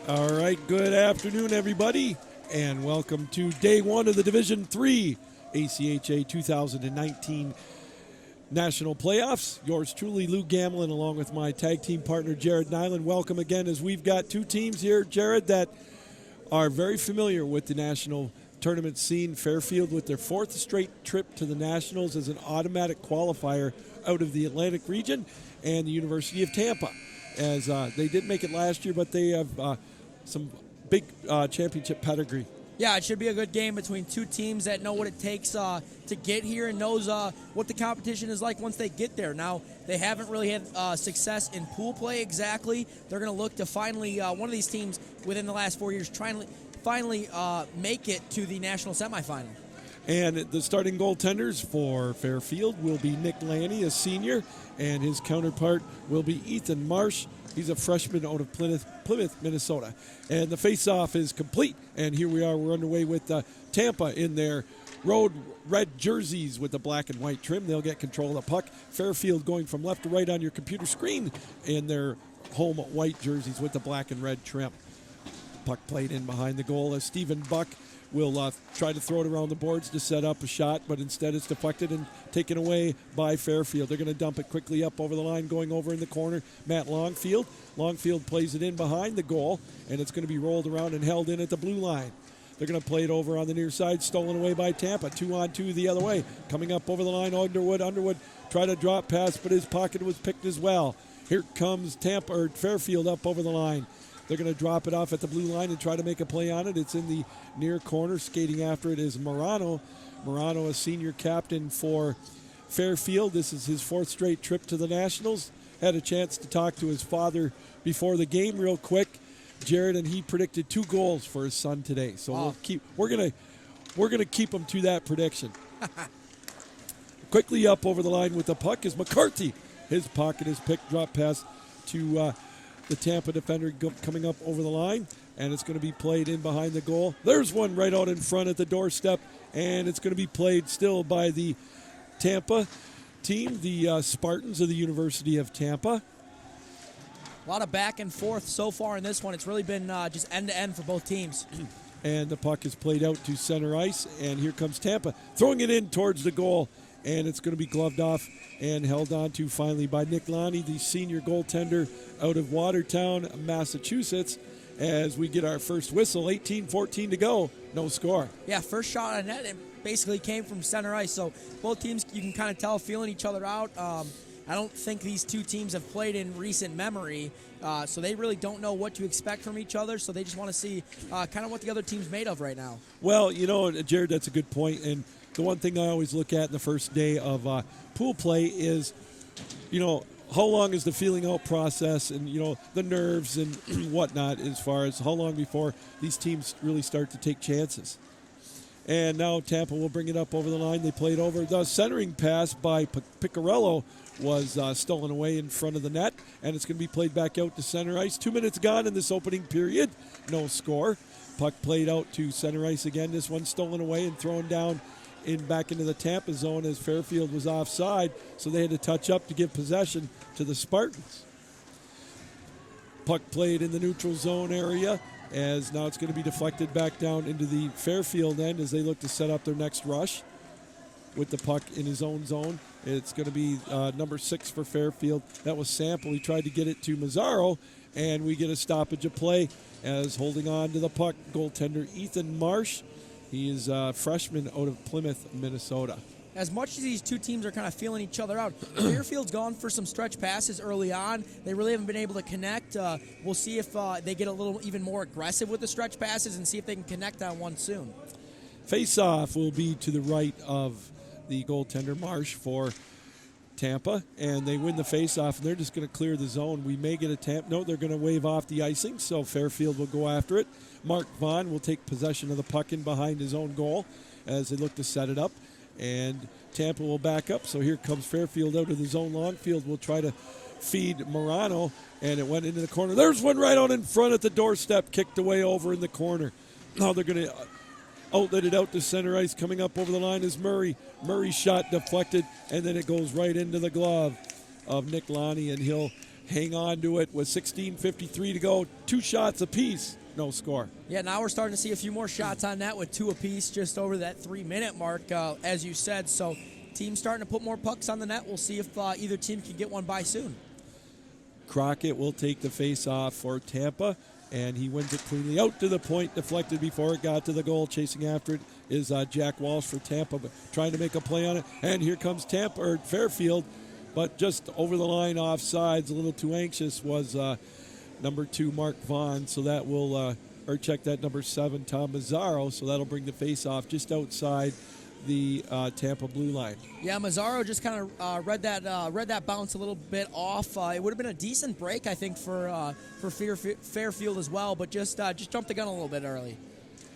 All right, good afternoon, everybody, and welcome to day one of the Division III ACHA 2019 National Playoffs. Yours truly, Lou Gamlin, along with my tag team partner, Jared Nyland. Welcome again, as we've got two teams here, Jared, that are very familiar with the national tournament scene. Fairfield with their fourth straight trip to the Nationals as an automatic qualifier out of the Atlantic region, and the University of Tampa, as they did make it last year, but they have some big championship pedigree. Yeah, it should be a good game between two teams that know what it takes to get here and knows what the competition is like once they get there. Now, they haven't really had success in pool play exactly. They're going to look to finally, one of these teams within the last 4 years, finally make it to the national semifinal. And the starting goaltenders for Fairfield will be Nick Lanny, a senior, and his counterpart will be Ethan Marsh. He's a freshman out of Plymouth, Minnesota. And the face-off is complete. And here we are. We're underway with Tampa in their road red jerseys with the black and white trim. They'll get control of the puck. Fairfield going from left to right on your computer screen in their home white jerseys with the black and red trim. Puck played in behind the goal as Stephen Buck will try to throw it around the boards to set up a shot, but instead it's deflected and taken away by Fairfield. They're going to dump it quickly up over the line, going over in the corner. Matt Longfield. Longfield plays it in behind the goal, and it's going to be rolled around and held in at the blue line. They're going to play it over on the near side, stolen away by Tampa. 2-on-2 the other way. Coming up over the line, Underwood tried to drop pass, but his pocket was picked as well. Here comes Fairfield up over the line. They're going to drop it off at the blue line and try to make a play on it. It's in the near corner. Skating after it is Morano. Morano, a senior captain for Fairfield. This is his fourth straight trip to the Nationals. Had a chance to talk to his father before the game real quick, Jared, and he predicted 2 goals for his son today. So we're gonna keep him to that prediction. Quickly up over the line with the puck is McCarthy. His pocket is picked, drop pass to the Tampa defender coming up over the line, and it's going to be played in behind the goal. There's one right out in front at the doorstep, and it's going to be played still by the Tampa team, the Spartans of the University of Tampa. A lot of back and forth so far in this one. It's really been just end-to-end for both teams. And the puck is played out to center ice, and here comes Tampa, throwing it in towards the goal, and it's going to be gloved off and held on to finally by Nick Lanny, the senior goaltender out of Watertown, Massachusetts, as we get our first whistle. 18-14 to go, no score. Yeah, first shot on net, it basically came from center ice, so both teams, you can kind of tell, feeling each other out. I don't think these two teams have played in recent memory, so they really don't know what to expect from each other, so they just want to see kind of what the other team's made of right now. Well, Jared, that's a good point, and the one thing I always look at in the first day of pool play is, how long is the feeling out process and, the nerves and whatnot, as far as how long before these teams really start to take chances. And now Tampa will bring it up over the line. They played over. The centering pass by Piccarello was stolen away in front of the net, and it's going to be played back out to center ice. 2 minutes gone in this opening period. No score. Puck played out to center ice again. This one stolen away and thrown down back into the Tampa zone as Fairfield was offside, so they had to touch up to give possession to the Spartans. Puck played in the neutral zone area, as now it's going to be deflected back down into the Fairfield end as they look to set up their next rush with the puck in his own zone. It's going to be number 6 for Fairfield. That was Sample. He tried to get it to Mazzaro, and we get a stoppage of play as holding on to the puck, goaltender Ethan Marsh. He is a freshman out of Plymouth, Minnesota. As much as these two teams are kind of feeling each other out, Fairfield's gone for some stretch passes early on. They really haven't been able to connect. We'll see if they get a little even more aggressive with the stretch passes and see if they can connect on one soon. Face-off will be to the right of the goaltender Marsh for Tampa, and they win the face-off, and they're just going to clear the zone. We may get a Tampa. No, they're going to wave off the icing, so Fairfield will go after it. Mark Vaughn will take possession of the puck in behind his own goal as they look to set it up, and Tampa will back up. So here comes Fairfield out of the zone. Longfield will try to feed Morano, and it went into the corner. There's one right out in front at the doorstep, kicked away over in the corner. Now they're going to outlet it out to center ice. Coming up over the line is Murray. Murray's shot deflected, and then it goes right into the glove of Nick Lanny, and he'll hang on to it with 16:53 to go. 2 shots apiece, no score. Yeah, now we're starting to see a few more shots on net with 2 apiece just over that 3-minute mark, as you said. So teams starting to put more pucks on the net. We'll see if either team can get one by soon. Crockett will take the face-off for Tampa, and he wins it cleanly out to the point, deflected before it got to the goal. Chasing after it is Jack Walsh for Tampa, but trying to make a play on it. And here comes Fairfield, but just over the line offsides, a little too anxious was number 2, Mark Vaughn. So that will, or check that number 7, Tom Mazzaro. So that'll bring the face-off just outside the Tampa blue line. Yeah, Mazzaro just kind of read that bounce a little bit off. It would have been a decent break, I think, for Fairfield as well, but just jumped the gun a little bit early.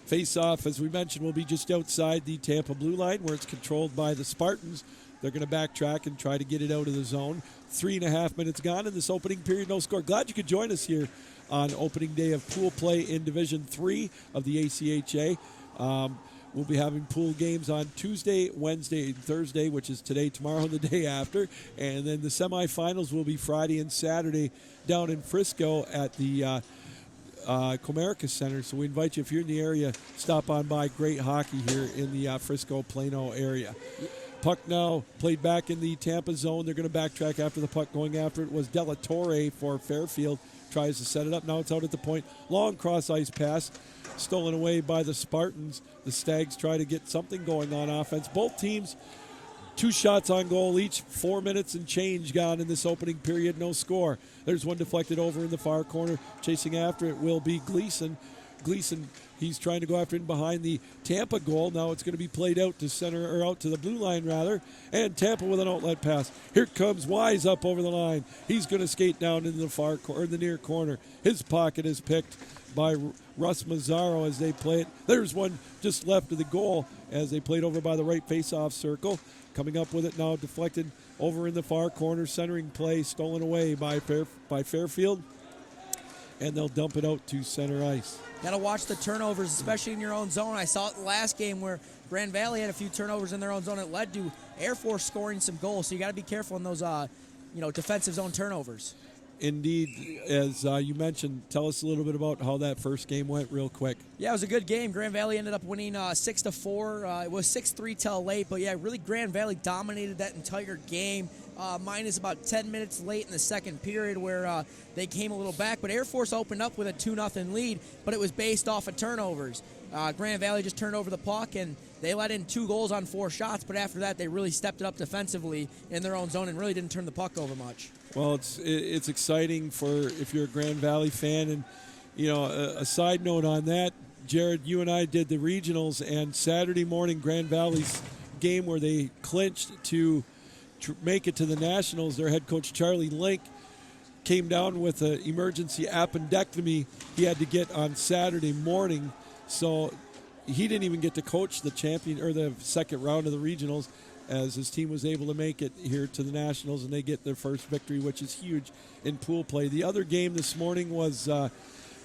Face-off, as we mentioned, will be just outside the Tampa blue line, where it's controlled by the Spartans. They're going to backtrack and try to get it out of the zone. 3.5 minutes gone in this opening period, no score. Glad you could join us here on opening day of pool play in Division 3 of the ACHA. We'll be having pool games on Tuesday, Wednesday, and Thursday, which is today, tomorrow, and the day after. And then the semifinals will be Friday and Saturday down in Frisco at the Comerica Center. So we invite you, if you're in the area, stop on by. Great hockey here in the Frisco-Plano area. Puck now played back in the Tampa zone. They're going to backtrack after the puck. Going after it was Della Torre for Fairfield. Tries to set it up. Now it's out at the point. Long cross-ice pass. Stolen away by the Spartans. The Stags try to get something going on offense. Both teams, 2 shots on goal each. 4 minutes and change gone in this opening period. No score. There's one deflected over in the far corner. Chasing after it will be Gleason. Gleason, he's trying to go after it behind the Tampa goal. Now it's going to be played out to center, or out to the blue line rather. And Tampa with an outlet pass. Here comes Wise up over the line. He's going to skate down into the far or the near corner. His pocket is picked by Russ Mazzaro as they play it. There's one just left of the goal as they played over by the right face-off circle. Coming up with it now, deflected over in the far corner. Centering play stolen away by Fairfield. And they'll dump it out to center ice. Got to watch the turnovers, especially in your own zone. I saw it last game where Grand Valley had a few turnovers in their own zone. It led to Air Force scoring some goals. So you got to be careful in those, defensive zone turnovers. Indeed, as you mentioned, tell us a little bit about how that first game went real quick. Yeah, it was a good game. Grand Valley ended up winning 6-4. It was 6-3 till late, but yeah, really Grand Valley dominated that entire game. Minus about 10 minutes late in the second period where they came a little back. But Air Force opened up with a 2-0 lead, but it was based off of turnovers. Grand Valley just turned over the puck, and they let in 2 goals on 4 shots, but after that they really stepped it up defensively in their own zone and really didn't turn the puck over much. Well, it's exciting for if you're a Grand Valley fan. And, a side note on that, Jared, you and I did the regionals, and Saturday morning Grand Valley's game where they clinched to make it to the Nationals, their head coach Charlie Link came down with an emergency appendectomy he had to get on Saturday morning. So he didn't even get to coach the champion or the second round of the regionals, as his team was able to make it here to the Nationals, and they get their first victory, which is huge in pool play. The other game this morning was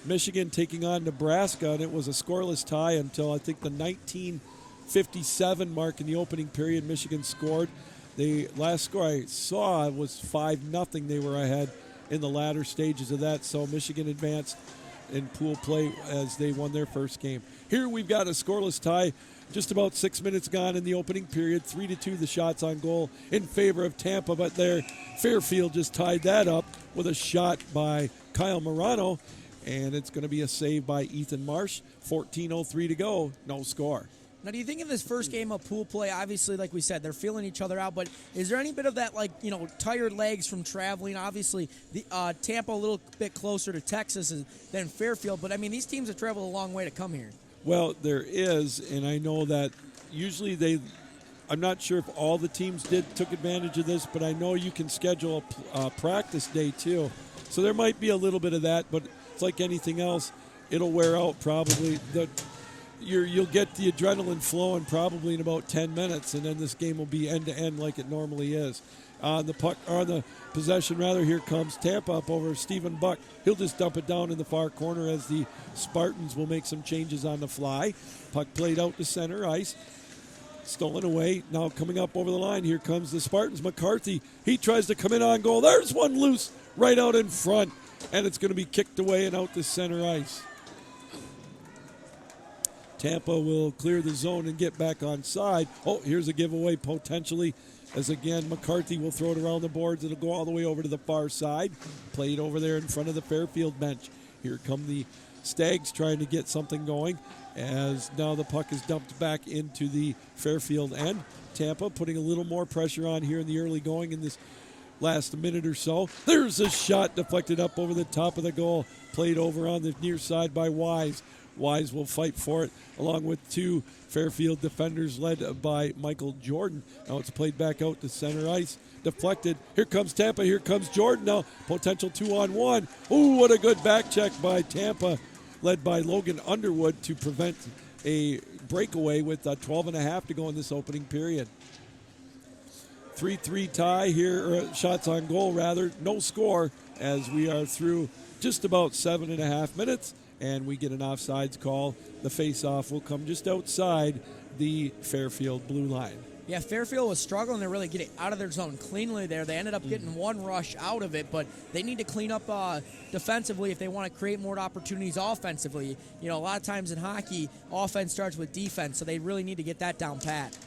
Michigan taking on Nebraska, and it was a scoreless tie until I think the 19:57 mark in the opening period. Michigan scored. The last score I saw was 5-0. They were ahead in the latter stages of that, so Michigan advanced in pool play as they won their first game. Here we've got a scoreless tie. Just about 6 minutes gone in the opening period. 3-2 the shots on goal in favor of Tampa, but there Fairfield just tied that up with a shot by Kyle Morano, and it's going to be a save by Ethan Marsh. 14:03 to go, no score. Now, do you think in this first game of pool play, obviously, like we said, they're feeling each other out, but is there any bit of that, tired legs from traveling? Obviously, the Tampa a little bit closer to Texas than Fairfield, but, these teams have traveled a long way to come here. Well, there is, and I know that usually I'm not sure if all the teams took advantage of this, but I know you can schedule a practice day too. So there might be a little bit of that, but it's like anything else. It'll wear out probably. You'll get the adrenaline flowing probably in about 10 minutes, and then this game will be end-to-end like it normally is. On the possession, here comes Tampa up over Stephen Buck. He'll just dump it down in the far corner as the Spartans will make some changes on the fly. Puck played out to center ice. Stolen away. Now coming up over the line, here comes the Spartans. McCarthy, he tries to come in on goal. There's one loose right out in front, and it's going to be kicked away and out to center ice. Tampa will clear the zone and get back on side. Oh, here's a giveaway potentially, as again McCarthy will throw it around the boards. It'll go all the way over to the far side. Played over there in front of the Fairfield bench. Here come the Stags trying to get something going, as now the puck is dumped back into the Fairfield end. Tampa putting a little more pressure on here in the early going in this last minute or so. There's a shot deflected up over the top of the goal. Played over on the near side by Wise. Wise will fight for it along with two Fairfield defenders led by Michael Jordan. Now it's played back out to center ice. Deflected. Here comes Tampa. Here comes Jordan now. Potential 2-on-1. Ooh, what a good back check by Tampa, led by Logan Underwood to prevent a breakaway with 12.5 to go in this opening period. 3-3 tie here, or shots on goal rather. No score as we are through just about 7.5 minutes. And we get an offsides call. The face-off will come just outside the Fairfield blue line. Yeah, Fairfield was struggling to really get it out of their zone cleanly there. They ended up getting one rush out of it, but they need to clean up defensively if they want to create more opportunities offensively. You know, a lot of times in hockey, offense starts with defense, so they really need to get that down pat.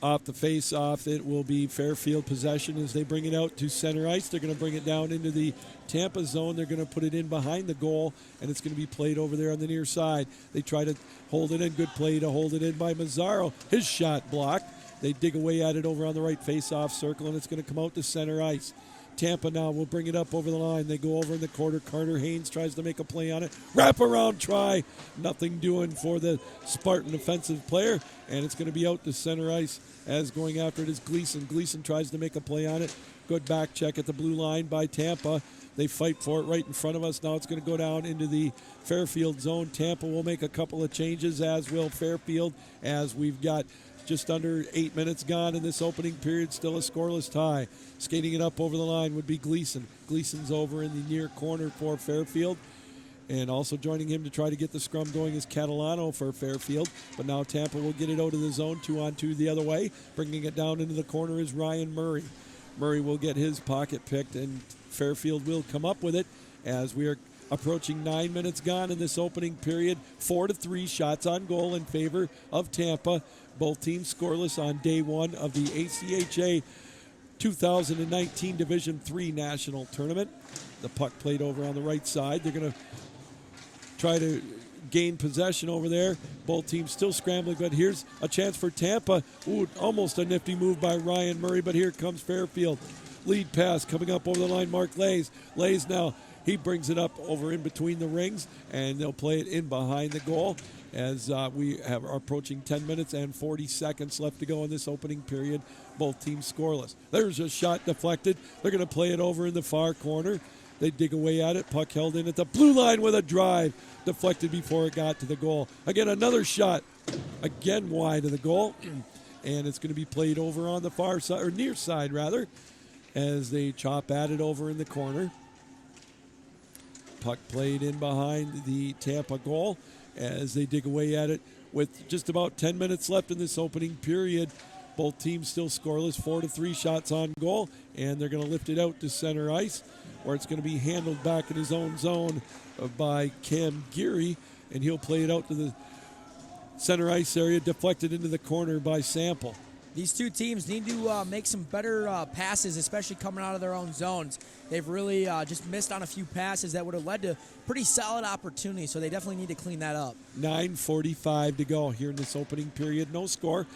Off the face-off, it will be Fairfield possession as they bring it out to center ice. They're going to bring it down into the Tampa zone. They're going to put it in behind the goal, and it's going to be played over there on the near side. They try to hold it in. Good play to hold it in by Mazzaro. His shot blocked. They dig away at it over on the right face-off circle, and it's going to come out to center ice. Tampa now will bring it up over the line. They go over in the quarter. Carter Haynes tries to make a play on it. Wrap around try. Nothing doing for the Spartan offensive player, and it's going to be out to center ice as going after it is Gleason. Gleason tries to make a play on it. Good back check at the blue line by Tampa. They fight for it right in front of us. Now it's going to go down into the Fairfield zone. Tampa will make a couple of changes, as will Fairfield, as we've got just under 8 minutes gone in this opening period. Still a scoreless tie. Skating it up over the line would be Gleason. Gleason's over in the near corner for Fairfield. And also joining him to try to get the scrum going is Catalano for Fairfield. But now Tampa will get it out of the zone, 2-on-2 the other way. Bringing it down into the corner is Ryan Murray. Murray will get his pocket picked, and Fairfield will come up with it as we are approaching 9 minutes gone in this opening period. 4-3 shots on goal in favor of Tampa. Both teams scoreless on day one of the ACHA 2019 Division III National Tournament. The puck played over on the right side. They're going to try to gain possession over there. Both teams still scrambling, but here's a chance for Tampa. Ooh, almost a nifty move by Ryan Murray, but here comes Fairfield. Lead pass coming up over the line, Mark Lays. Lays now, he brings it up over in between the rings, and they'll play it in behind the goal as we are approaching 10 minutes and 40 seconds left to go in this opening period. Both teams scoreless. There's a shot deflected. They're going to play it over in the far corner. They dig away at it. Puck held in at the blue line with a drive. Deflected before it got to the goal. Again, another shot. Again, wide of the goal. And it's going to be played over on the far side, or near side rather, as they chop at it over in the corner. Puck played in behind the Tampa goal as they dig away at it with just about 10 minutes left in this opening period. Both teams still scoreless, 4-3 shots on goal, and they're going to lift it out to center ice, where it's going to be handled back in his own zone by Cam Geary, and he'll play it out to the center ice area, deflected into the corner by Sample. These two teams need to make some better passes, especially coming out of their own zones. They've really just missed on a few passes that would have led to pretty solid opportunities, so they definitely need to clean that up. 9:45 to go here in this opening period. No score.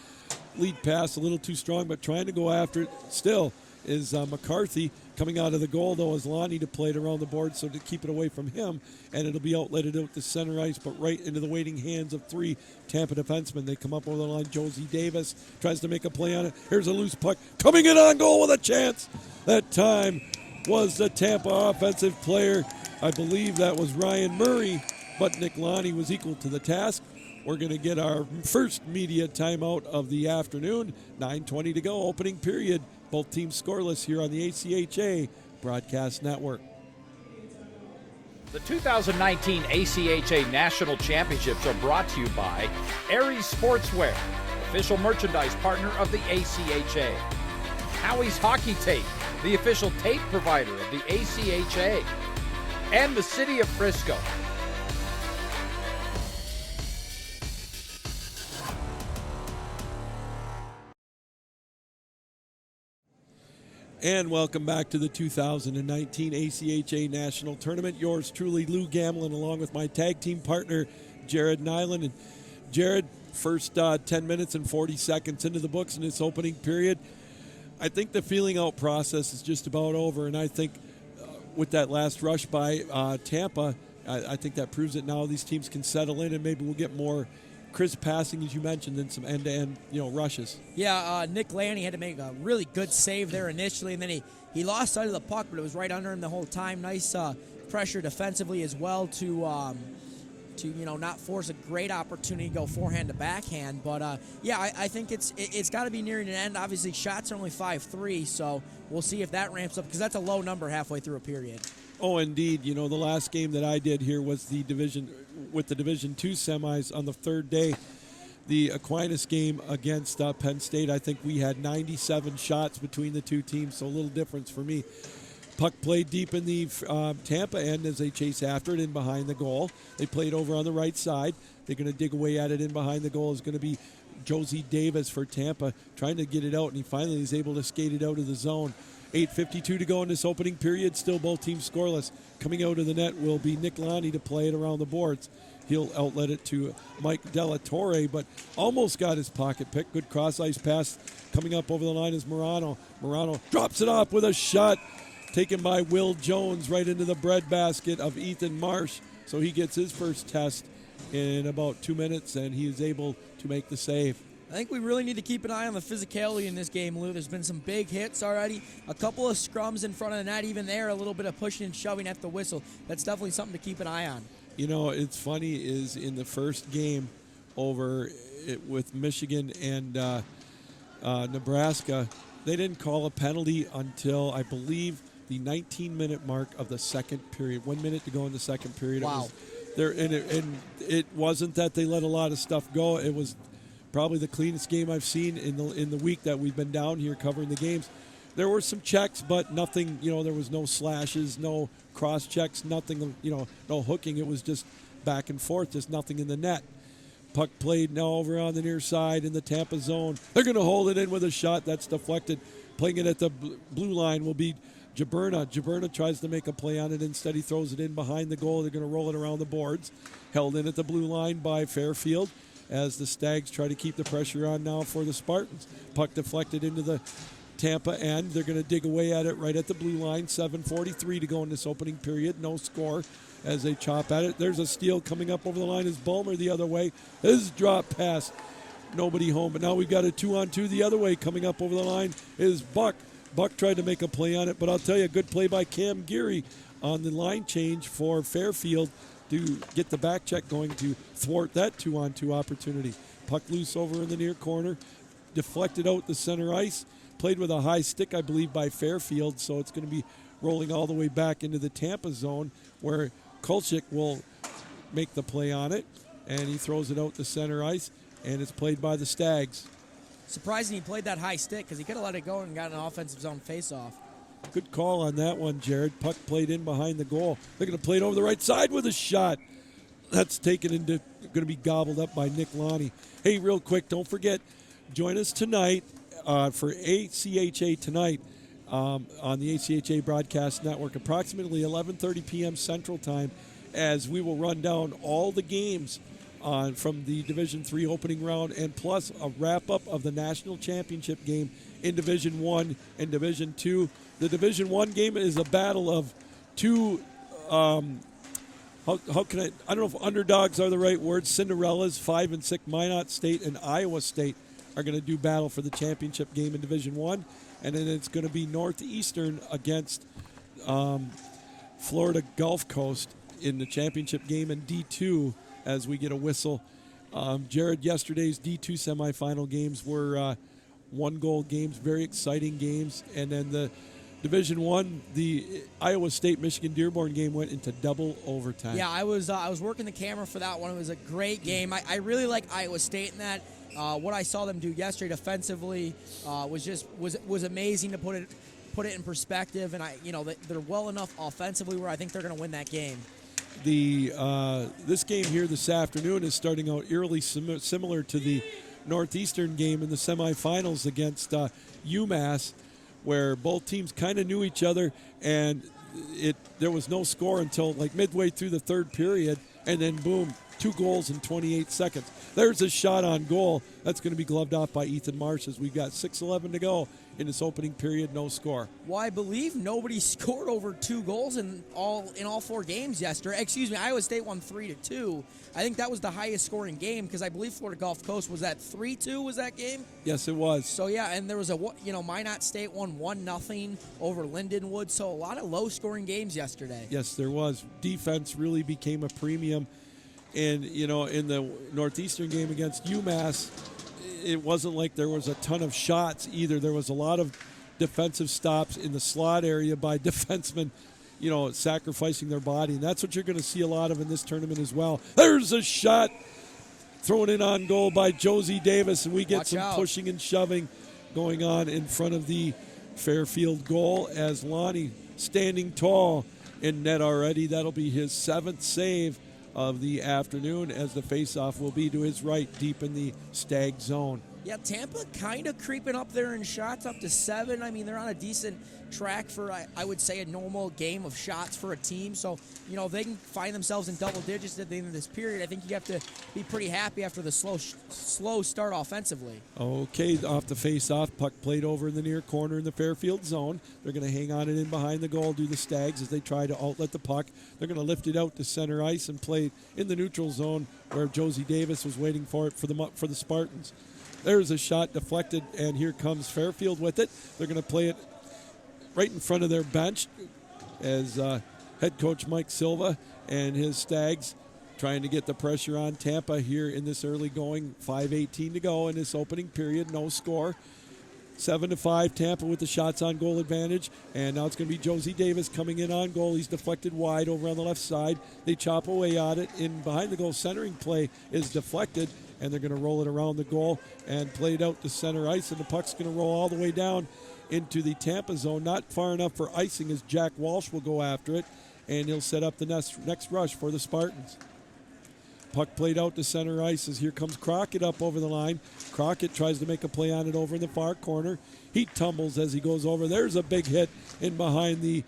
Lead pass a little too strong, but trying to go after it still is McCarthy. Coming out of the goal, though, is Lonnie to play it around the board, so to keep it away from him, and it'll be outletted out to center ice, but right into the waiting hands of three Tampa defensemen. They come up over the line. Josie Davis tries to make a play on it. Here's a loose puck. Coming in on goal with a chance. That time was the Tampa offensive player. I believe that was Ryan Murray, but Nick Lonnie was equal to the task. We're going to get our first media timeout of the afternoon. 9:20 to go, opening period. Both teams scoreless here on the ACHA Broadcast Network. The 2019 ACHA National Championships are brought to you by Aries Sportswear, official merchandise partner of the ACHA. Howie's Hockey Tape, the official tape provider of the ACHA, and the City of Frisco. And welcome back to the 2019 ACHA National Tournament. Yours truly, Lou Gamlin, along with my tag team partner, Jared Nyland. And Jared, first 10 minutes and 40 seconds into the books in this opening period. I think the feeling out process is just about over, and I think with that last rush by Tampa, I think that proves it now. These teams can settle in, and maybe we'll get more crisp passing, as you mentioned, and some end-to-end, rushes. Yeah, Nick Lanny had to make a really good save there initially, and then he lost sight of the puck, but it was right under him the whole time. Nice pressure defensively as well to not force a great opportunity to go forehand to backhand. But I think it's got to be nearing an end. Obviously, shots are only 5-3, so we'll see if that ramps up, because that's a low number halfway through a period. Oh, indeed. The last game that I did here was the Division II semis on the third day. The Aquinas game against Penn State, I think we had 97 shots between the two teams, so a little difference for me. Puck played deep in the Tampa end as they chase after it in behind the goal. They played over on the right side. They're going to dig away at it in behind the goal. Is going to be Josie Davis for Tampa trying to get it out, and he finally is able to skate it out of the zone. 8:52 to go in this opening period. Still both teams scoreless. Coming out of the net will be Nick Lanny to play it around the boards. He'll outlet it to Mike Della Torre, but almost got his pocket pick. Good cross-ice pass coming up over the line is Morano. Morano drops it off with a shot taken by Will Jones right into the breadbasket of Ethan Marsh. So he gets his first test in about 2 minutes, and he is able to make the save. I think we really need to keep an eye on the physicality in this game, Lou. There's been some big hits already, a couple of scrums in front of the net, even there, a little bit of pushing and shoving at the whistle. That's definitely something to keep an eye on. It's funny is in the first game over with Michigan and Nebraska, they didn't call a penalty until, I believe, the 19-minute mark of the second period. 1 minute to go in the second period. Wow. It wasn't that they let a lot of stuff go. It was probably the cleanest game I've seen in the week that we've been down here covering the games. There were some checks, but nothing, there was no slashes, no cross checks, nothing, no hooking. It was just back and forth, just nothing in the net. Puck played now over on the near side in the Tampa zone. They're going to hold it in with a shot that's deflected. Playing it at the blue line will be Jaberna. Jaberna tries to make a play on it. Instead, he throws it in behind the goal. They're going to roll it around the boards. Held in at the blue line by Fairfield as the Stags try to keep the pressure on now for the Spartans. Puck deflected into the Tampa end. They're going to dig away at it right at the blue line. 7:43 to go in this opening period. No score as they chop at it. There's a steal coming up over the line. Is Ballmer the other way. His drop pass. Nobody home. But now we've got a 2-on-2 the other way. Coming up over the line is Buck. Buck tried to make a play on it, but I'll tell you, a good play by Cam Geary on the line change for Fairfield to get the back check going to thwart that 2-on-2 opportunity. Puck loose over in the near corner, deflected out the center ice, played with a high stick, I believe, by Fairfield, so it's going to be rolling all the way back into the Tampa zone where Kolchik will make the play on it, and he throws it out the center ice, and it's played by the Stags. Surprising he played that high stick, because he could have let it go and got an offensive zone face-off. Good call on that one, Jared. Puck played in behind the goal. They're going to play it over the right side with a shot. That's taken into, going to be gobbled up by Nick Lanny. Hey, real quick, don't forget, join us tonight for ACHA Tonight on the ACHA Broadcast Network, approximately 11:30 p.m. Central Time, as we will run down all the games from the Division III opening round, and plus a wrap-up of the national championship game in Division I and Division II. The Division I game is a battle of two, how can I don't know if underdogs are the right word. Cinderellas, 5 and 6, Minot State and Iowa State are going to do battle for the championship game in Division I. And then it's going to be Northeastern against Florida Gulf Coast in the championship game in D2 as we get a whistle. Jared, yesterday's D2 semifinal games were one-goal games, very exciting games. And then the Division I, the Iowa State-Michigan Dearborn game went into double overtime. Yeah, I was working the camera for that one. It was a great game. I really like Iowa State in that. What I saw them do yesterday defensively was amazing, to put it put it in perspective, and they're well enough offensively where I think they're going to win that game. This game here this afternoon is starting out eerily similar to the Northeastern game in the semifinals against UMass, where both teams kind of knew each other, and there was no score until like midway through the third period, and then boom, 2 goals in 28 seconds. There's a shot on goal. That's going to be gloved off by Ethan Marsh as we've got 6:11 to go in this opening period, no score. Well, I believe nobody scored over 2 goals in all 4 games yesterday. Excuse me, Iowa State won 3-2. I think that was the highest scoring game because I believe Florida Gulf Coast was at 3-2. Was that game? Yes, it was. So yeah, and there was Minot State won 1-0 over Lindenwood. So a lot of low scoring games yesterday. Yes, there was. Defense really became a premium. And, in the Northeastern game against UMass, it wasn't like there was a ton of shots either. There was a lot of defensive stops in the slot area by defensemen, sacrificing their body. And that's what you're going to see a lot of in this tournament as well. There's a shot thrown in on goal by Josie Davis, and we get some pushing and shoving going on in front of the Fairfield goal as Lonnie standing tall in net already. That'll be his 7th save of the afternoon, as the faceoff will be to his right, deep in the Stag zone. Yeah, Tampa kind of creeping up there in shots, up to 7. I mean, they're on a decent track for, I would say, a normal game of shots for a team. So, if they can find themselves in double digits at the end of this period, I think you have to be pretty happy after the slow start offensively. Okay, off the face-off, puck played over in the near corner in the Fairfield zone. They're going to hang on it in behind the goal, do the Stags as they try to outlet the puck. They're going to lift it out to center ice and play in the neutral zone where Josie Davis was waiting for it for the Spartans. There's a shot deflected, and here comes Fairfield with it. They're going to play it right in front of their bench as head coach Mike Silva and his Stags trying to get the pressure on Tampa here in this early going. 5:18 to go in this opening period, no score. 7-5 Tampa with the shots on goal advantage, and now it's going to be Josie Davis coming in on goal. He's deflected wide over on the left side. They chop away at it. In behind the goal, centering play is deflected, and they're going to roll it around the goal and play it out to center ice, and the puck's going to roll all the way down into the Tampa zone. Not far enough for icing as Jack Walsh will go after it, and he'll set up the next rush for the Spartans. Puck played out to center ice as here comes Crockett up over the line. Crockett tries to make a play on it over in the far corner. He tumbles as he goes over. There's a big hit in behind the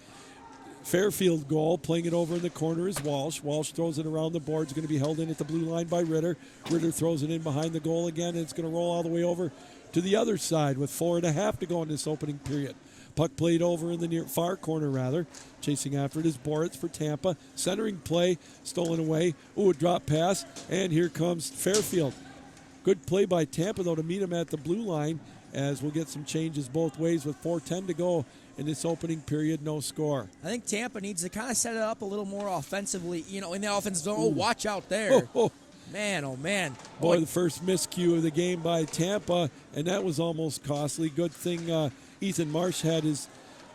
Fairfield goal. Playing it over in the corner is Walsh. Walsh throws it around the boards. Going to be held in at the blue line by Ritter. Ritter throws it in behind the goal again, and it's going to roll all the way over to the other side with 4.5 to go in this opening period. Puck played over in the near far corner, Chasing after it is Boritz for Tampa. Centering play, stolen away. Ooh, a drop pass, and here comes Fairfield. Good play by Tampa, though, to meet him at the blue line, as we'll get some changes both ways with 4:10 to go in this opening period, no score. I think Tampa needs to kind of set it up a little more offensively, in the offensive zone. Oh, watch out there. Man, oh, man. Boy, the first miscue of the game by Tampa, and that was almost costly. Good thing Ethan Marsh had his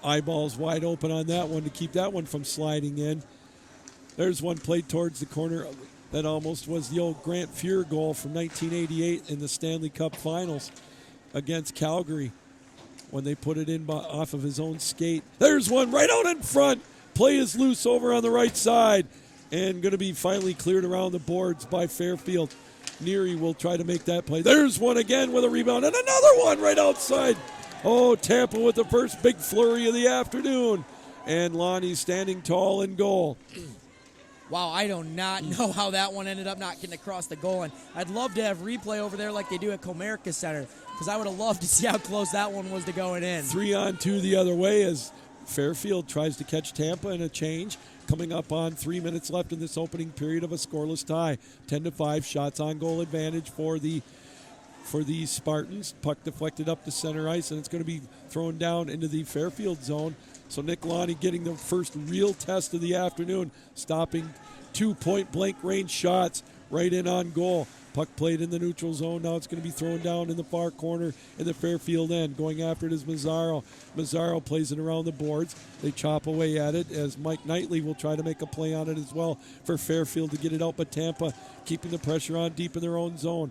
eyeballs wide open on that one to keep that one from sliding in. There's one played towards the corner that almost was the old Grant Fuhr goal from 1988 in the Stanley Cup Finals against Calgary when they put it in off of his own skate. There's one right out in front. Play is loose over on the right side and going to be finally cleared around the boards by Fairfield. Neary will try to make that play. There's one again with a rebound and another one right outside. Oh, Tampa with the first big flurry of the afternoon. And Lonnie's standing tall in goal. Wow, I do not know how that one ended up not getting across the goal. And I'd love to have replay over there like they do at Comerica Center, because I would have loved to see how close that one was to going in. 3-on-2 the other way as Fairfield tries to catch Tampa in a change. Coming up on 3 minutes left in this opening period of a scoreless tie. 10-5 shots on goal advantage for the Spartans. Puck deflected up to center ice, and it's going to be thrown down into the Fairfield zone. So Nick Lonnie getting the first real test of the afternoon, stopping 2 point-blank range shots right in on goal. Puck played in the neutral zone. Now it's going to be thrown down in the far corner in the Fairfield end. Going after it is Mazzaro. Mazzaro plays it around the boards. They chop away at it as Mike Knightley will try to make a play on it as well for Fairfield to get it out. But Tampa keeping the pressure on deep in their own zone.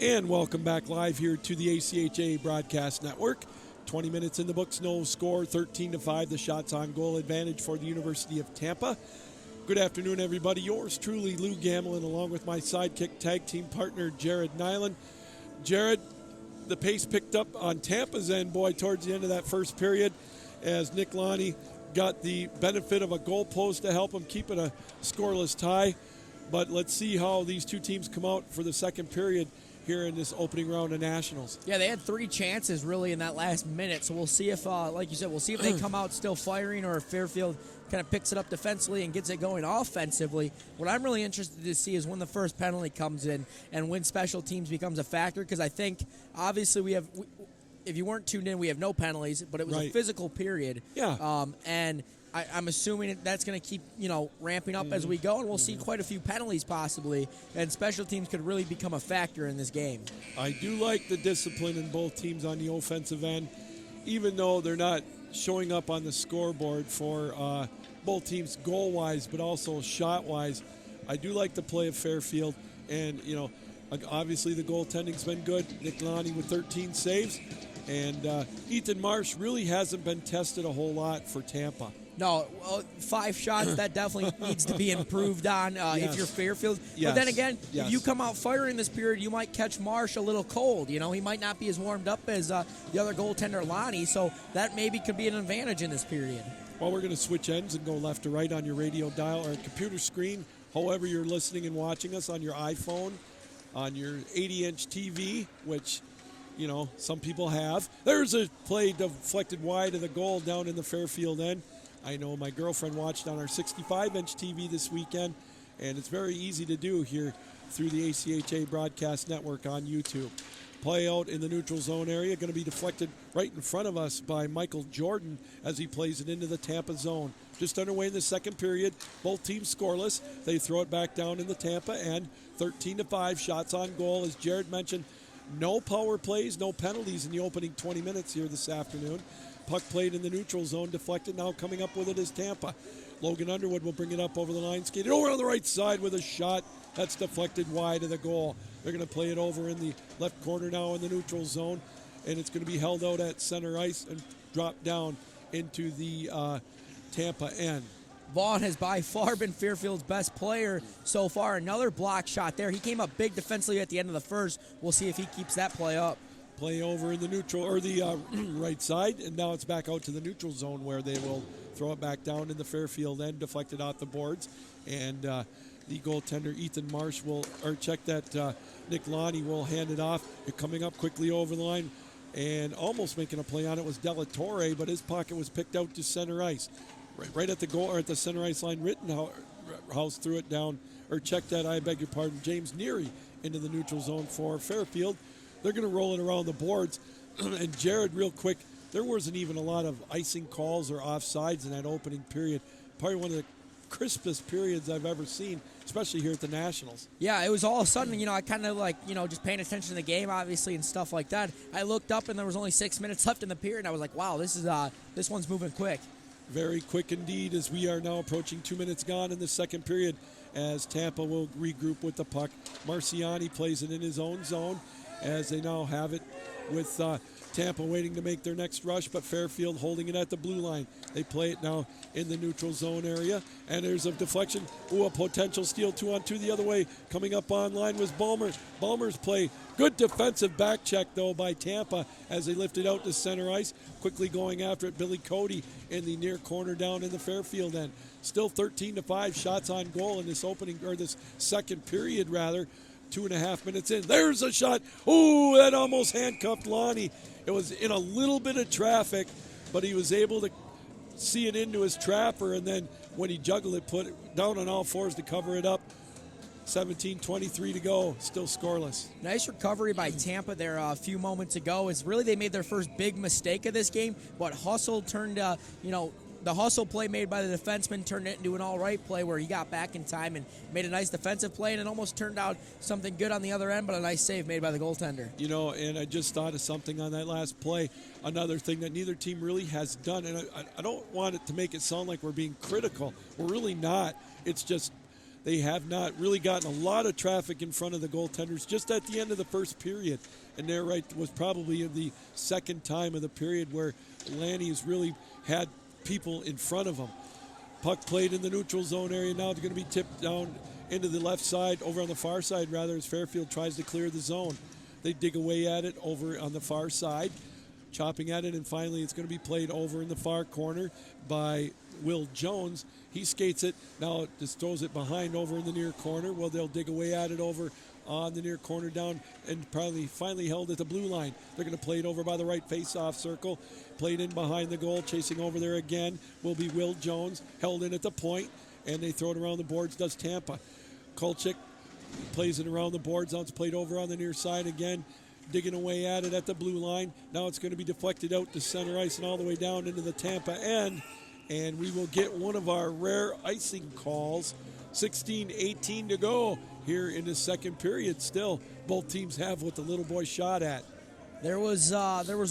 And welcome back live here to the ACHA Broadcast Network. 20 minutes in the books, no score, 13-5, the shots on goal advantage for the University of Tampa. Good afternoon, everybody. Yours truly, Lou Gamlin, along with my sidekick tag team partner, Jared Nyland. Jared, the pace picked up on Tampa's end, boy, towards the end of that first period, as Nick Lonnie got the benefit of a goal post to help him keep it a scoreless tie. But let's see how these two teams come out for the second period here in this opening round of Nationals. Yeah, they had 3 chances really in that last minute, so we'll see if, like you said, we'll see if they come out still firing or if Fairfield kind of picks it up defensively and gets it going offensively. What I'm really interested to see is when the first penalty comes in and when special teams becomes a factor, because I think obviously if you weren't tuned in, we have no penalties, but it was a physical period. Yeah. And I'm assuming that's going to keep, ramping up as we go, and we'll see quite a few penalties possibly, and special teams could really become a factor in this game. I do like the discipline in both teams on the offensive end, even though they're not showing up on the scoreboard for both teams goal-wise, but also shot-wise. I do like the play of Fairfield, and, obviously the goaltending's been good. Nick Lonnie with 13 saves, and Ethan Marsh really hasn't been tested a whole lot for Tampa. No, 5 shots, that definitely needs to be improved on if you're Fairfield. But then again, if you come out firing this period, you might catch Marsh a little cold. He might not be as warmed up as the other goaltender, Lonnie, so that maybe could be an advantage in this period. Well, we're going to switch ends and go left to right on your radio dial or computer screen, however you're listening and watching us, on your iPhone, on your 80-inch TV, which, some people have. There's a play deflected wide of the goal down in the Fairfield end. I know my girlfriend watched on our 65-inch TV this weekend, and it's very easy to do here through the ACHA Broadcast Network on YouTube. Play out in the neutral zone area, going to be deflected right in front of us by Michael Jordan as he plays it into the Tampa zone. Just underway in the second period, both teams scoreless. They throw it back down in the Tampa end, 13-5, shots on goal. As Jared mentioned, no power plays, no penalties in the opening 20 minutes here this afternoon. Puck played in the neutral zone, deflected. Now coming up with it is Tampa. Logan Underwood will bring it up over the line, skated over on the right side with a shot. That's deflected wide of the goal. They're going to play it over in the left corner now in the neutral zone, and it's going to be held out at center ice and dropped down into the Tampa end. Vaughn has by far been Fairfield's best player so far. Another block shot there. He came up big defensively at the end of the first. We'll see if he keeps that play up. Play over in the neutral or the right side, and now it's back out to the neutral zone where they will throw it back down in the Fairfield end, deflected off the boards, and the goaltender Ethan Marsh check that Nick Lonnie will hand it off. You're coming up quickly over the line, and almost making a play on it was Delatorre, but his pocket was picked out to center ice, right at the goal or at the center ice line. Rittenhouse threw it down, or checked that. I beg your pardon, James Neary into the neutral zone for Fairfield. They're going to roll it around the boards. And Jared, real quick, there wasn't even a lot of icing calls or offsides in that opening period. Probably one of the crispest periods I've ever seen, especially here at the Nationals. Yeah, it was all of a sudden, I kind of just paying attention to the game, obviously, and stuff like that. I looked up, and there was only 6 minutes left in the period, and I was like, wow, this one's moving quick. Very quick indeed, as we are now approaching 2 minutes gone in the second period, as Tampa will regroup with the puck. Marciani plays it in his own zone, as they now have it with Tampa waiting to make their next rush, but Fairfield holding it at the blue line. They play it now in the neutral zone area, and there's a deflection. A potential steal 2-on-2 the other way. Coming up online was Ballmer. Ballmer's play. Good defensive back check, though, by Tampa as they lifted out to center ice. Quickly going after it, Billy Cody in the near corner down in the Fairfield end. Still 13-5 shots on goal in this second period, rather. 2.5 minutes in. There's a shot. Ooh, that almost handcuffed Lonnie. It was in a little bit of traffic, but he was able to see it into his trapper, and then when he juggled it, put it down on all fours to cover it up. 17:23 to go, still scoreless. Nice recovery by Tampa there a few moments ago. It's really they made their first big mistake of this game, but hustle turned, the hustle play made by the defenseman turned it into an all-right play where he got back in time and made a nice defensive play, and it almost turned out something good on the other end, but a nice save made by the goaltender. And I just thought of something on that last play. Another thing that neither team really has done, and I don't want it to make it sound like we're being critical. We're really not. It's just They have not really gotten a lot of traffic in front of the goaltenders just at the end of the first period. And there was probably the second time of the period where Lanny's really had people in front of him. Puck played in the neutral zone area. Now it's going to be tipped down into the left side, over on the far side rather, as Fairfield tries to clear the zone. They dig away at it over on the far side, chopping at it, and finally it's going to be played over in the far corner by Will Jones. He skates it, now just throws it behind over in the near corner. Well, they'll dig away at it over on the near corner down, and probably finally held at the blue line. They're going to play it over by the right face-off circle. Played in behind the goal, chasing over there again will be Will Jones, held in at the point, and they throw it around the boards, does Tampa. Kolchik plays it around the boards. Now it's played over on the near side again, digging away at it at the blue line. Now it's going to be deflected out to center ice and all the way down into the Tampa end. And we will get one of our rare icing calls. 16-18 to go here in the second period. Still, both teams have what the little boy shot at. There was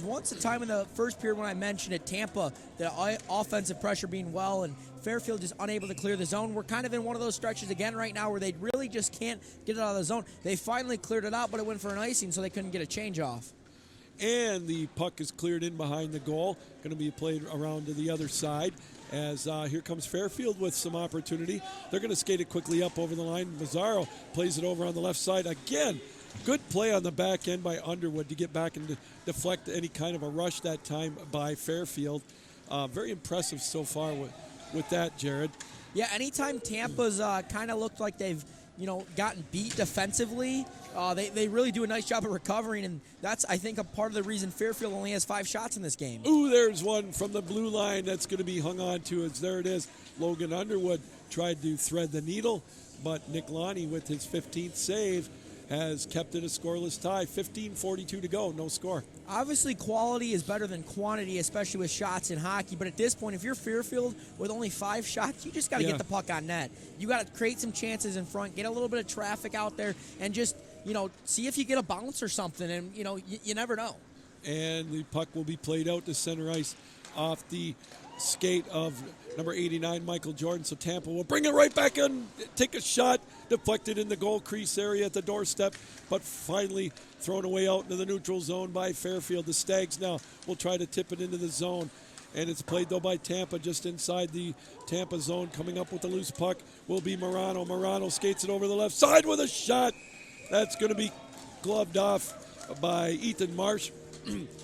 once a time in the first period when I mentioned it, Tampa, the offensive pressure being well, and Fairfield is unable to clear the zone. We're kind of in one of those stretches again right now where they really just can't get it out of the zone. They finally cleared it out, but it went for an icing, so they couldn't get a change off. And the puck is cleared in behind the goal. Going to be played around to the other side as here comes Fairfield with some opportunity. They're going to skate it quickly up over the line. Mazzaro plays it over on the left side again. Good play on the back end by Underwood to get back and deflect any kind of a rush that time by Fairfield. Very impressive so far with that, Jared. Yeah, anytime Tampa's kind of looked like they've gotten beat defensively, they really do a nice job of recovering, and that's, I think, a part of the reason Fairfield only has 5 shots in this game. Ooh, there's one from the blue line that's going to be hung on to. There it is. Logan Underwood tried to thread the needle, but Nick Lonnie with his 15th save has kept it a scoreless tie. 15:42 to go, no score. Obviously, quality is better than quantity, especially with shots in hockey. But at this point, if you're Fairfield with only 5 shots, you just got to get the puck on net. You got to create some chances in front, get a little bit of traffic out there, and just see if you get a bounce or something. And you never know. And the puck will be played out to center ice off the skate of number 89, Michael Jordan. So Tampa will bring it right back in, take a shot, deflected in the goal crease area at the doorstep, but finally thrown away out into the neutral zone by Fairfield. The Stags now will try to tip it into the zone, and it's played, though, by Tampa just inside the Tampa zone. Coming up with the loose puck will be Morano. Morano skates it over the left side with a shot. That's going to be gloved off by Ethan Marsh.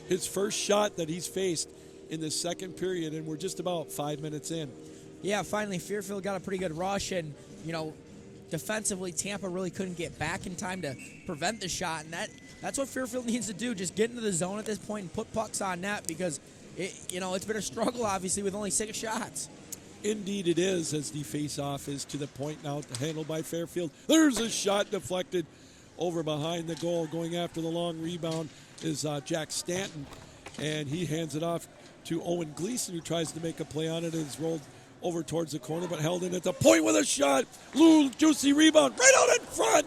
His first shot that he's faced in the second period, and we're just about 5 minutes in. Yeah, finally Fairfield got a pretty good rush, and defensively Tampa really couldn't get back in time to prevent the shot, and that's what Fairfield needs to do, just get into the zone at this point and put pucks on net, because it's been a struggle obviously with only 6 shots. Indeed it is, as the face-off is to the point now, handled by Fairfield. There's a shot deflected over behind the goal. Going after the long rebound is Jack Stanton, and he hands it off to Owen Gleason, who tries to make a play on it. It's rolled over towards the corner, but held in at the point with a shot. Little juicy rebound right out in front.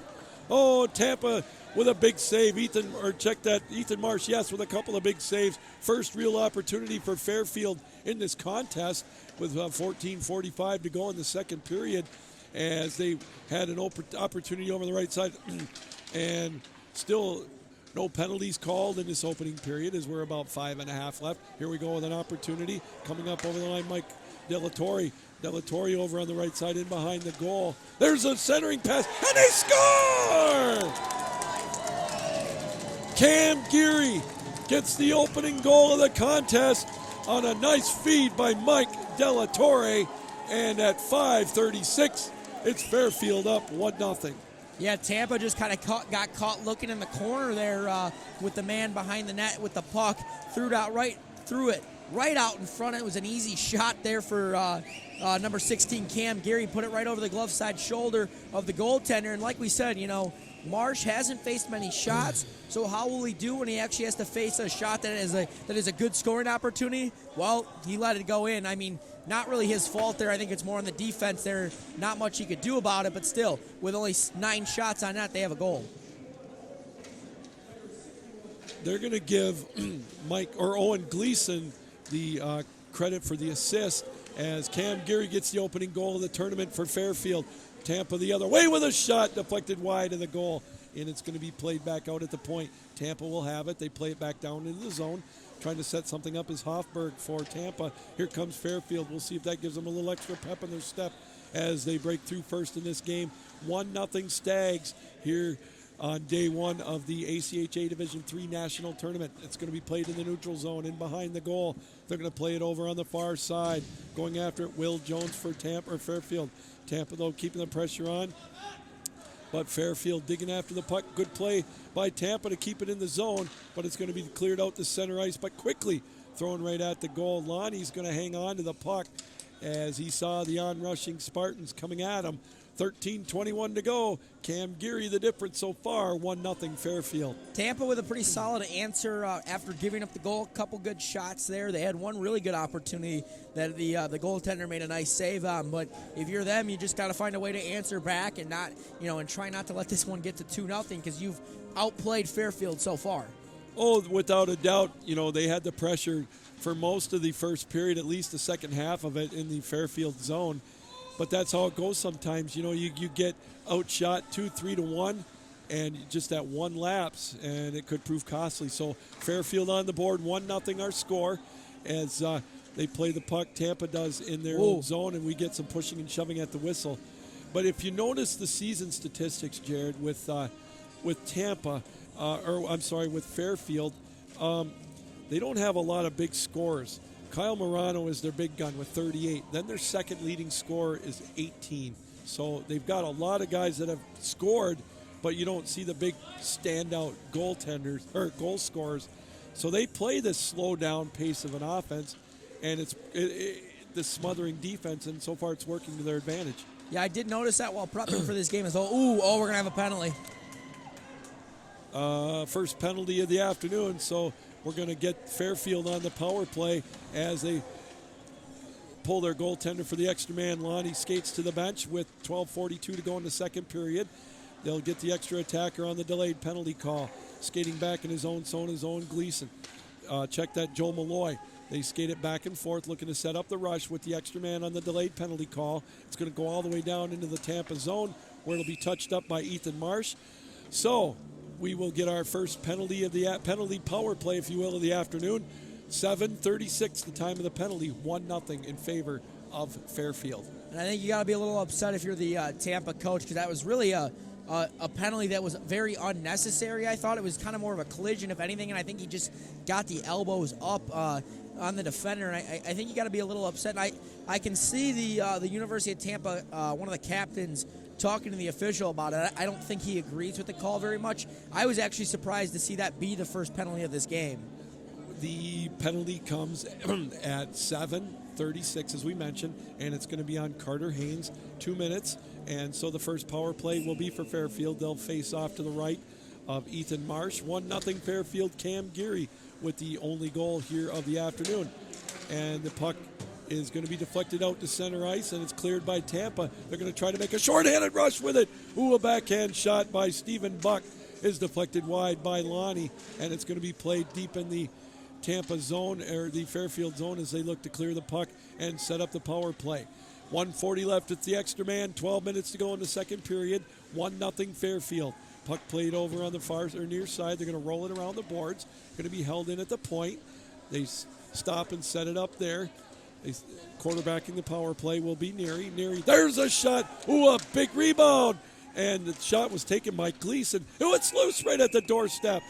Oh, Tampa with a big save. Ethan Marsh, yes, with a couple of big saves. First real opportunity for Fairfield in this contest with 14:45 to go in the second period, as they had an opportunity over the right side. And still no penalties called in this opening period, as we're about 5.5 left. Here we go with an opportunity. Coming up over the line, Mike Delatorre. Delatorre over on the right side in behind the goal. There's a centering pass, and they score! Cam Geary gets the opening goal of the contest on a nice feed by Mike Delatorre. And at 5:36, it's Fairfield up 1-0. Yeah, Tampa just kind of got caught looking in the corner there with the man behind the net with the puck. Threw it right out in front. It was an easy shot there for number 16, Cam Geary. Put it right over the glove side shoulder of the goaltender. And like we said, Marsh hasn't faced many shots, so how will he do when he actually has to face a shot that is a good scoring opportunity? Well, he let it go in. I mean, not really his fault there. I think it's more on the defense there. Not much he could do about it, but still, with only 9 shots on that, they have a goal. They're going to give Owen Gleason the credit for the assist as Cam Geary gets the opening goal of the tournament for Fairfield. Tampa the other way with a shot deflected wide of the goal, and it's going to be played back out at the point. Tampa will have it. They play it back down into the zone. Trying to set something up is Hoffberg for Tampa. Here comes Fairfield. We'll see if that gives them a little extra pep in their step as they break through first in this game. 1-0 Stags here on day one of the ACHA Division III National Tournament. It's going to be played in the neutral zone in behind the goal. They're going to play it over on the far side. Going after it, Will Jones for Tampa or Fairfield. Tampa, though, keeping the pressure on. But Fairfield digging after the puck. Good play by Tampa to keep it in the zone, but it's going to be cleared out to center ice, but quickly thrown right at the goal. Lonnie's going to hang on to the puck as he saw the onrushing Spartans coming at him. 13:21 to go. Cam Geary the difference so far, 1-0 Fairfield. Tampa with a pretty solid answer after giving up the goal. A couple good shots there. They had one really good opportunity that the goaltender made a nice save on. But if you're them, you just got to find a way to answer back and not, and try not to let this one get to 2-0 because you've outplayed Fairfield so far. Oh, without a doubt, they had the pressure for most of the first period, at least the second half of it in the Fairfield zone. But that's how it goes sometimes. You get outshot 2-3 to 1, and just that one lapse, and it could prove costly. So Fairfield on the board, 1-0 our score as they play the puck. Tampa does in their own zone, and we get some pushing and shoving at the whistle. But if you notice the season statistics, Jared, with Tampa, with Fairfield, they don't have a lot of big scores. Kyle Morano is their big gun with 38. Then their second leading scorer is 18. So they've got a lot of guys that have scored, but you don't see the big standout goaltenders or goal scorers. So they play this slow down pace of an offense, and it's the smothering defense, and so far it's working to their advantage. Yeah, I did notice that while prepping for this game. We're going to have a penalty. First penalty of the afternoon, so we're going to get Fairfield on the power play as they pull their goaltender for the extra man. Lonnie skates to the bench with 12:42 to go in the second period. They'll get the extra attacker on the delayed penalty call. Skating back in his own zone, his own Gleason. Check that, Joe Malloy. They skate it back and forth, looking to set up the rush with the extra man on the delayed penalty call. It's going to go all the way down into the Tampa zone, where it'll be touched up by Ethan Marsh. So we will get our first penalty of the penalty power play, if you will, of the afternoon. 7:36, the time of the penalty, 1-0 in favor of Fairfield. And I think you got to be a little upset if you're the Tampa coach, because that was really a penalty that was very unnecessary. I thought it was kind of more of a collision, if anything, and I think he just got the elbows up on the defender, and I think you got to be a little upset. I can see the University of Tampa, one of the captains, talking to the official about it. I don't think he agrees with the call very much. I was actually surprised to see that be the first penalty of this game. The penalty comes at 7:36, as we mentioned, and it's going to be on Carter Haynes, 2 minutes. And so the first power play will be for Fairfield. They'll face off to the right of Ethan Marsh. 1-0 Fairfield. Cam Geary with the only goal here of the afternoon. And the puck is going to be deflected out to center ice, and it's cleared by Tampa. They're going to try to make a shorthanded rush with it. A backhand shot by Stephen Buck is deflected wide by Lonnie, and it's going to be played deep in the Tampa zone, or the Fairfield zone, as they look to clear the puck and set up the power play. 1:40 left at the extra man, 12 minutes to go in the second period. 1-0 Fairfield. Puck played over on the far or near side. They're going to roll it around the boards. Going to be held in at the point. They stop and set it up there. Quarterbacking the power play will be Neary. There's a shot. A big rebound. And the shot was taken by Gleason. It's loose right at the doorstep.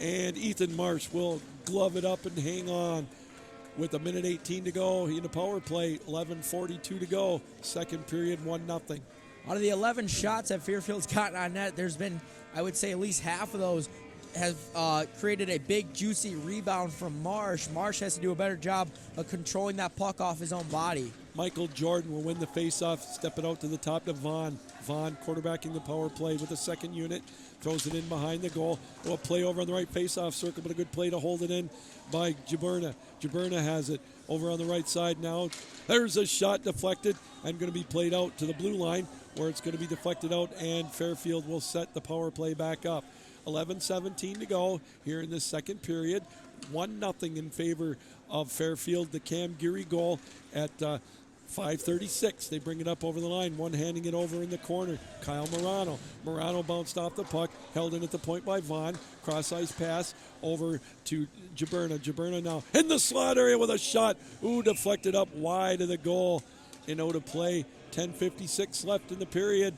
And Ethan Marsh will glove it up and hang on with 1:18 to go in the power play. 11:42 to go. Second period, 1-0. Out of the 11 shots that Fairfield's gotten on net, there's been, I would say, at least half of those have created a big, juicy rebound from Marsh. Marsh has to do a better job of controlling that puck off his own body. Michael Jordan will win the faceoff, step it out to the top to Vaughn. Vaughn quarterbacking the power play with the second unit. Throws it in behind the goal. A play over on the right faceoff circle, but a good play to hold it in by Jaberna. Jaberna has it over on the right side now. There's a shot deflected and going to be played out to the blue line, where it's going to be deflected out, and Fairfield will set the power play back up. 11:17 to go here in this second period. 1-0 in favor of Fairfield. The Cam Geary goal at 5:36. They bring it up over the line. One handing it over in the corner. Kyle Morano. Morano bounced off the puck, held in at the point by Vaughn. Cross ice pass over to Jaberna. Jaberna now in the slot area with a shot. Ooh, deflected up wide of the goal. And out of play. 10:56 left in the period.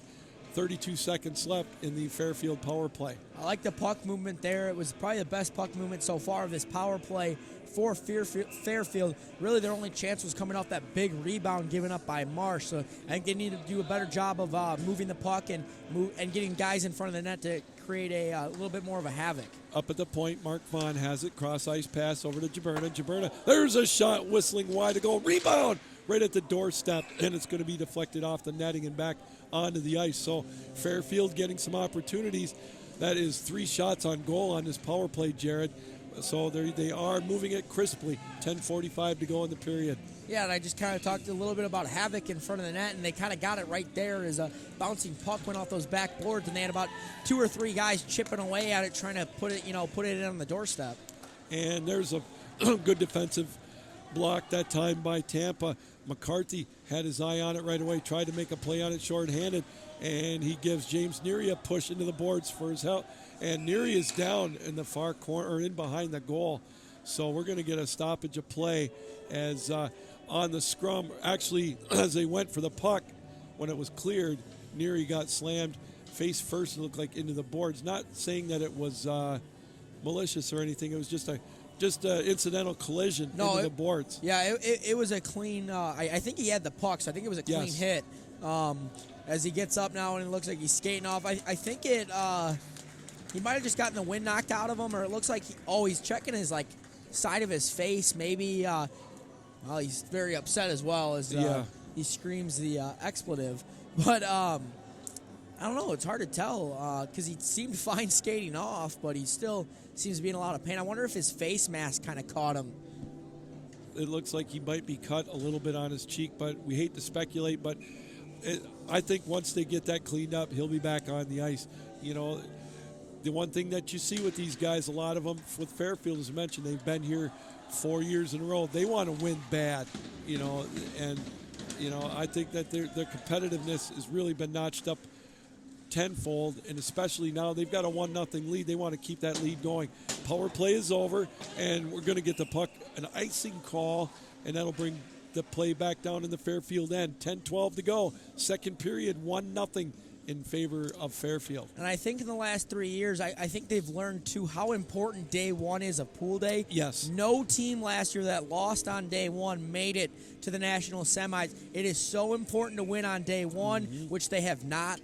32 seconds left in the Fairfield power play. I like the puck movement there. It was probably the best puck movement so far of this power play for Fairfield. Really, their only chance was coming off that big rebound given up by Marsh. So I think they need to do a better job of moving the puck and getting guys in front of the net to create a little bit more of a havoc. Up at the point, Mark Vaughn has it. Cross ice pass over to Jaberna. Jaberna, there's a shot whistling wide to go. Rebound right at the doorstep, and it's going to be deflected off the netting and back onto the ice. So Fairfield getting some opportunities. That is 3 shots on goal on this power play, Jared. So they are moving it crisply. 10:45 to go in the period. Yeah, and I just kind of talked a little bit about havoc in front of the net, and they kind of got it right there as a bouncing puck went off those back boards, and they had about 2 or 3 guys chipping away at it, trying to put it in on the doorstep. And there's a good defensive block that time by Tampa. McCarthy had his eye on it right away, tried to make a play on it shorthanded, and he gives James Neary a push into the boards for his help. And Neary is down in the far corner, or in behind the goal. So we're going to get a stoppage of play as on the scrum. Actually, as they went for the puck, when it was cleared, Neary got slammed face first, it looked like, into the boards. Not saying that it was malicious or anything. It was just a incidental collision into the boards. Yeah, it was a clean. I think he had the puck, so I think it was a clean hit. As he gets up now and it looks like he's skating off. I think it. He might have just gotten the wind knocked out of him, or it looks like he's checking his side of his face. Maybe. Well, he's very upset as well as he screams the expletive. But I don't know. It's hard to tell because he seemed fine skating off, but he still seems to be in a lot of pain. I wonder if his face mask kind of caught him. It looks like he might be cut a little bit on his cheek, but we hate to speculate. But I think once they get that cleaned up, he'll be back on the ice. The one thing that you see with these guys, a lot of them with Fairfield, as mentioned, they've been here 4 years in a row. They want to win bad, and I think that their competitiveness has really been notched up tenfold, and especially now they've got a 1-0 lead. They want to keep that lead going. Power play is over, and we're going to get the puck, an icing call, and that'll bring the play back down in the Fairfield end. 10-12 to go. Second period, 1-0 in favor of Fairfield. And I think in the last 3 years, I think they've learned, too, how important day one is of pool day. Yes. No team last year that lost on day one made it to the national semis. It is so important to win on day one, which they have not.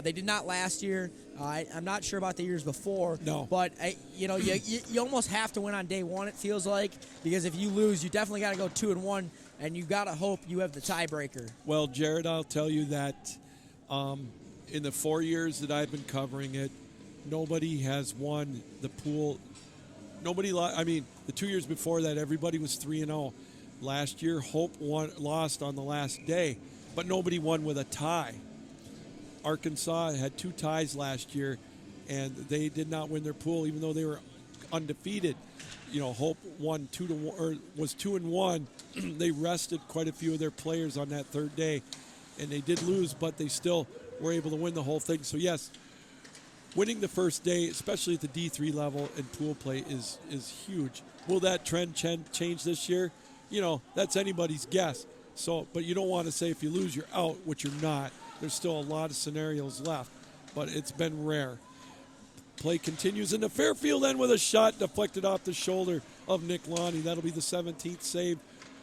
They did not last year. I'm not sure about the years before. No. But, you almost have to win on day one, it feels like, because if you lose, you definitely got to go 2-1, and you got to hope you have the tiebreaker. Well, Jared, I'll tell you that in the 4 years that I've been covering it, nobody has won the pool. The 2 years before that, everybody was 3-0. Last year, Hope lost on the last day, but nobody won with a tie. Arkansas had 2 ties last year, and they did not win their pool, even though they were undefeated. Hope won 2-1 or was 2-1. They rested quite a few of their players on that third day, and they did lose, but they still were able to win the whole thing. So yes, winning the first day, especially at the D3 level in pool play, is huge. Will that trend change this year? That's anybody's guess. So, but you don't want to say if you lose, you're out, which you're not. There's still a lot of scenarios left, but it's been rare. Play continues in the Fairfield end with a shot deflected off the shoulder of Nick Lonnie. That'll be the 17th save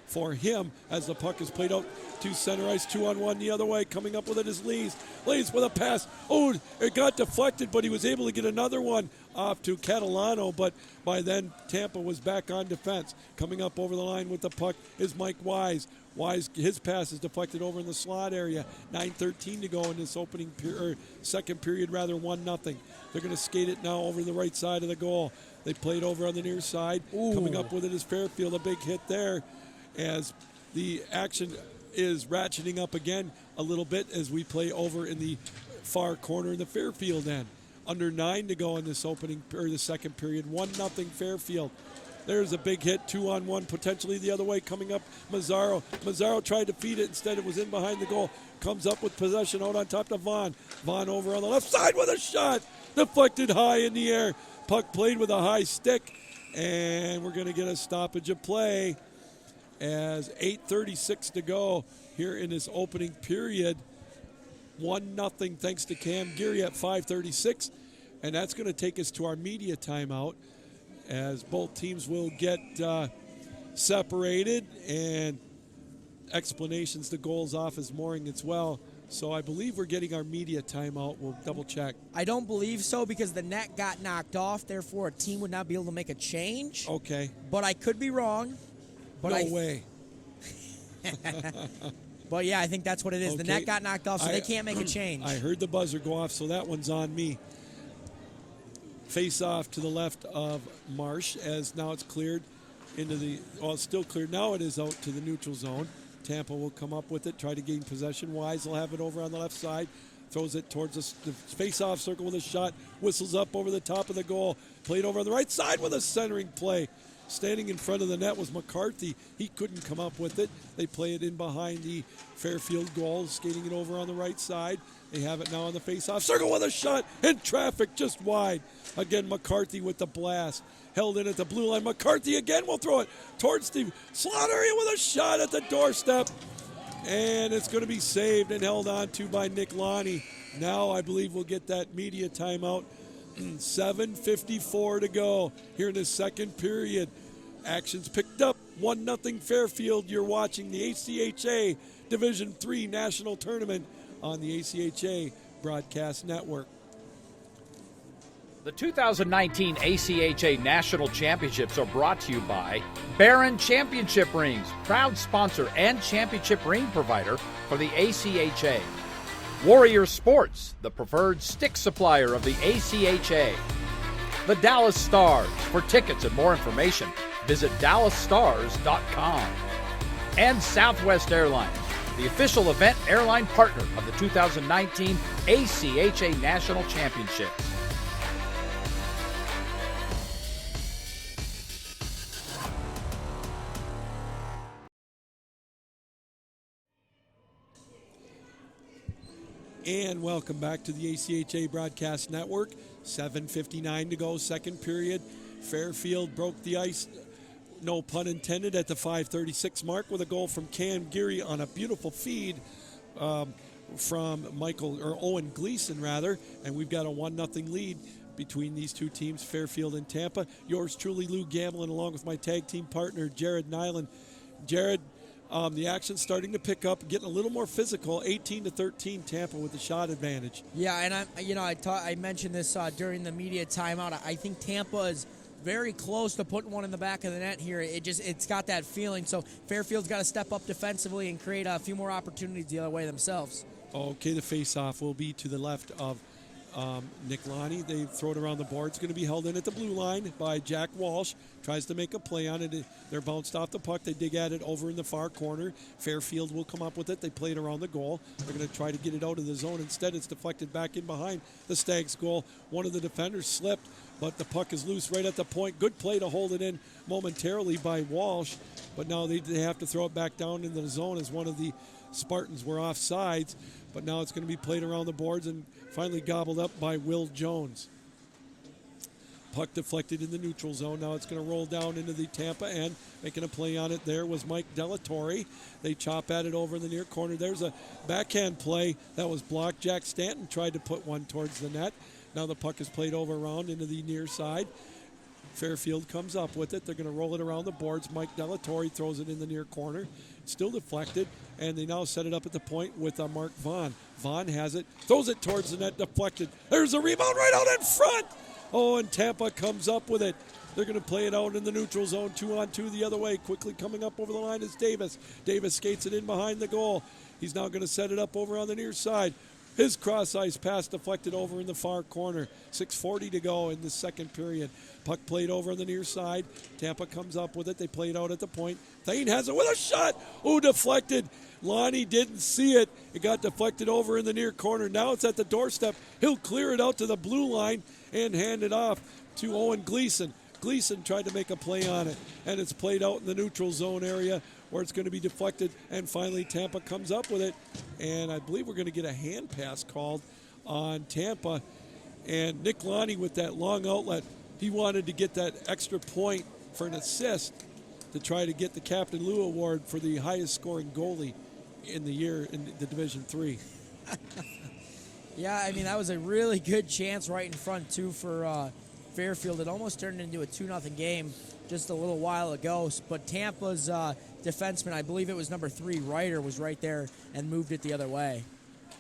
for him as the puck is played out to center ice, 2-on-1 the other way. Coming up with it is Lees. Lees with a pass. Oh, it got deflected, but he was able to get another one off to Catalano, but by then Tampa was back on defense. Coming up over the line with the puck is Mike Wise. Wise, his pass is deflected over in the slot area. 9:13 to go in this second period, 1-0. They're going to skate it now over the right side of the goal. They played over on the near side. Ooh. Coming up with it is Fairfield. A big hit there as the action is ratcheting up again a little bit as we play over in the far corner in the Fairfield end. Under 9 to go in this the second period. 1-0 Fairfield. There's a big hit, 2-on-1, potentially the other way. Coming up, Mazzaro. Mazzaro tried to feed it. Instead, it was in behind the goal. Comes up with possession out on top to Vaughn. Vaughn over on the left side with a shot. Deflected high in the air. Puck played with a high stick. And we're going to get a stoppage of play as 8:36 to go here in this opening period. 1-0 thanks to Cam Geary at 5:36. And that's going to take us to our media timeout, as both teams will get separated, and explanations to goals off as mooring as well. So I believe we're getting our media timeout. We'll double check. I don't believe so because the net got knocked off. Therefore, a team would not be able to make a change. Okay. But I could be wrong. But No way. But yeah, I think that's what it is. Okay. The net got knocked off, so they can't make a change. I heard the buzzer go off, so that one's on me. Face off to the left of Marsh, as now it's cleared into the, it's still cleared. Now it is out to the neutral zone. Tampa will come up with it, try to gain possession. Wise will have it over on the left side. Throws it towards the face-off circle with a shot. Whistles up over the top of the goal. Played over on the right side with a centering play. Standing in front of the net was McCarthy. He couldn't come up with it. They play it in behind the Fairfield goal, skating it over on the right side. They have it now on the face-off circle with a shot in traffic just wide. Again, McCarthy with the blast. Held in at the blue line. McCarthy again will throw it towards the slot area with a shot at the doorstep. And it's going to be saved and held on to by Nick Lonnie. Now I believe we'll get that media timeout. 7:54 to go here in the second period. Action's picked up. 1-0 Fairfield. You're watching the ACHA Division III National Tournament on the ACHA Broadcast Network. The 2019 ACHA National Championships are brought to you by Barron Championship Rings, proud sponsor and championship ring provider for the ACHA. Warrior Sports, the preferred stick supplier of the ACHA. The Dallas Stars. For tickets and more information, visit dallasstars.com. And Southwest Airlines, the official event airline partner of the 2019 ACHA National Championships. And welcome back to the ACHA Broadcast Network. 7:59 to go, second period. Fairfield broke the ice, no pun intended, at the 5:36 mark with a goal from Cam Geary on a beautiful feed from Owen Gleason, rather. And we've got a 1-0 lead between these two teams, Fairfield and Tampa. Yours truly, Lou Gamblin, along with my tag team partner, Jared Nyland. Jared, the action's starting to pick up, getting a little more physical. 18-13, Tampa with the shot advantage. Yeah, and I mentioned this during the media timeout. I think Tampa is very close to putting one in the back of the net here. It's got that feeling. So Fairfield's got to step up defensively and create a few more opportunities the other way themselves. Okay, the face-off will be to the left of Nick Lonnie. They throw it around the board. It's going to be held in at the blue line by Jack Walsh. Tries to make a play on it. They're bounced off the puck. They dig at it over in the far corner. Fairfield will come up with it. They play it around the goal. They're going to try to get it out of the zone. Instead, it's deflected back in behind the Stags goal. One of the defenders slipped, but the puck is loose right at the point. Good play to hold it in momentarily by Walsh, but now they have to throw it back down into the zone as one of the Spartans were offsides. But now it's going to be played around the boards and finally gobbled up by Will Jones. Puck deflected in the neutral zone. Now it's going to roll down into the Tampa end. Making a play on it there was Mike Delatorre. They chop at it over in the near corner. There's a backhand play that was blocked. Jack Stanton tried to put one towards the net. Now the puck is played over around into the near side. Fairfield comes up with it. They're going to roll it around the boards. Mike Delatorre throws it in the near corner. Still deflected, and they now set it up at the point with Mark Vaughn. Vaughn has it, throws it towards the net, deflected. There's a rebound right out in front. Oh, and Tampa comes up with it. They're going to play it out in the neutral zone, 2-on-2 the other way. Quickly coming up over the line is Davis. Davis skates it in behind the goal. He's now going to set it up over on the near side. His cross-ice pass deflected over in the far corner. 6:40 to go in the second period. Puck played over on the near side. Tampa comes up with it. They play it out at the point. Thane has it with a shot. Oh, deflected. Lonnie didn't see it. It got deflected over in the near corner. Now it's at the doorstep. He'll clear it out to the blue line and hand it off to Owen Gleason. Gleason tried to make a play on it, and it's played out in the neutral zone area where it's going to be deflected, and finally Tampa comes up with it, and I believe we're going to get a hand pass called on Tampa. And Nick Lonnie with that long outlet, he wanted to get that extra point for an assist to try to get the Captain Lou Award for the highest scoring goalie in the year in the Division III. Yeah, I mean, that was a really good chance right in front, too, for Fairfield. It almost turned into a 2-0 game just a little while ago. But Tampa's defenseman, I believe it was number 3, Ryder, was right there and moved it the other way.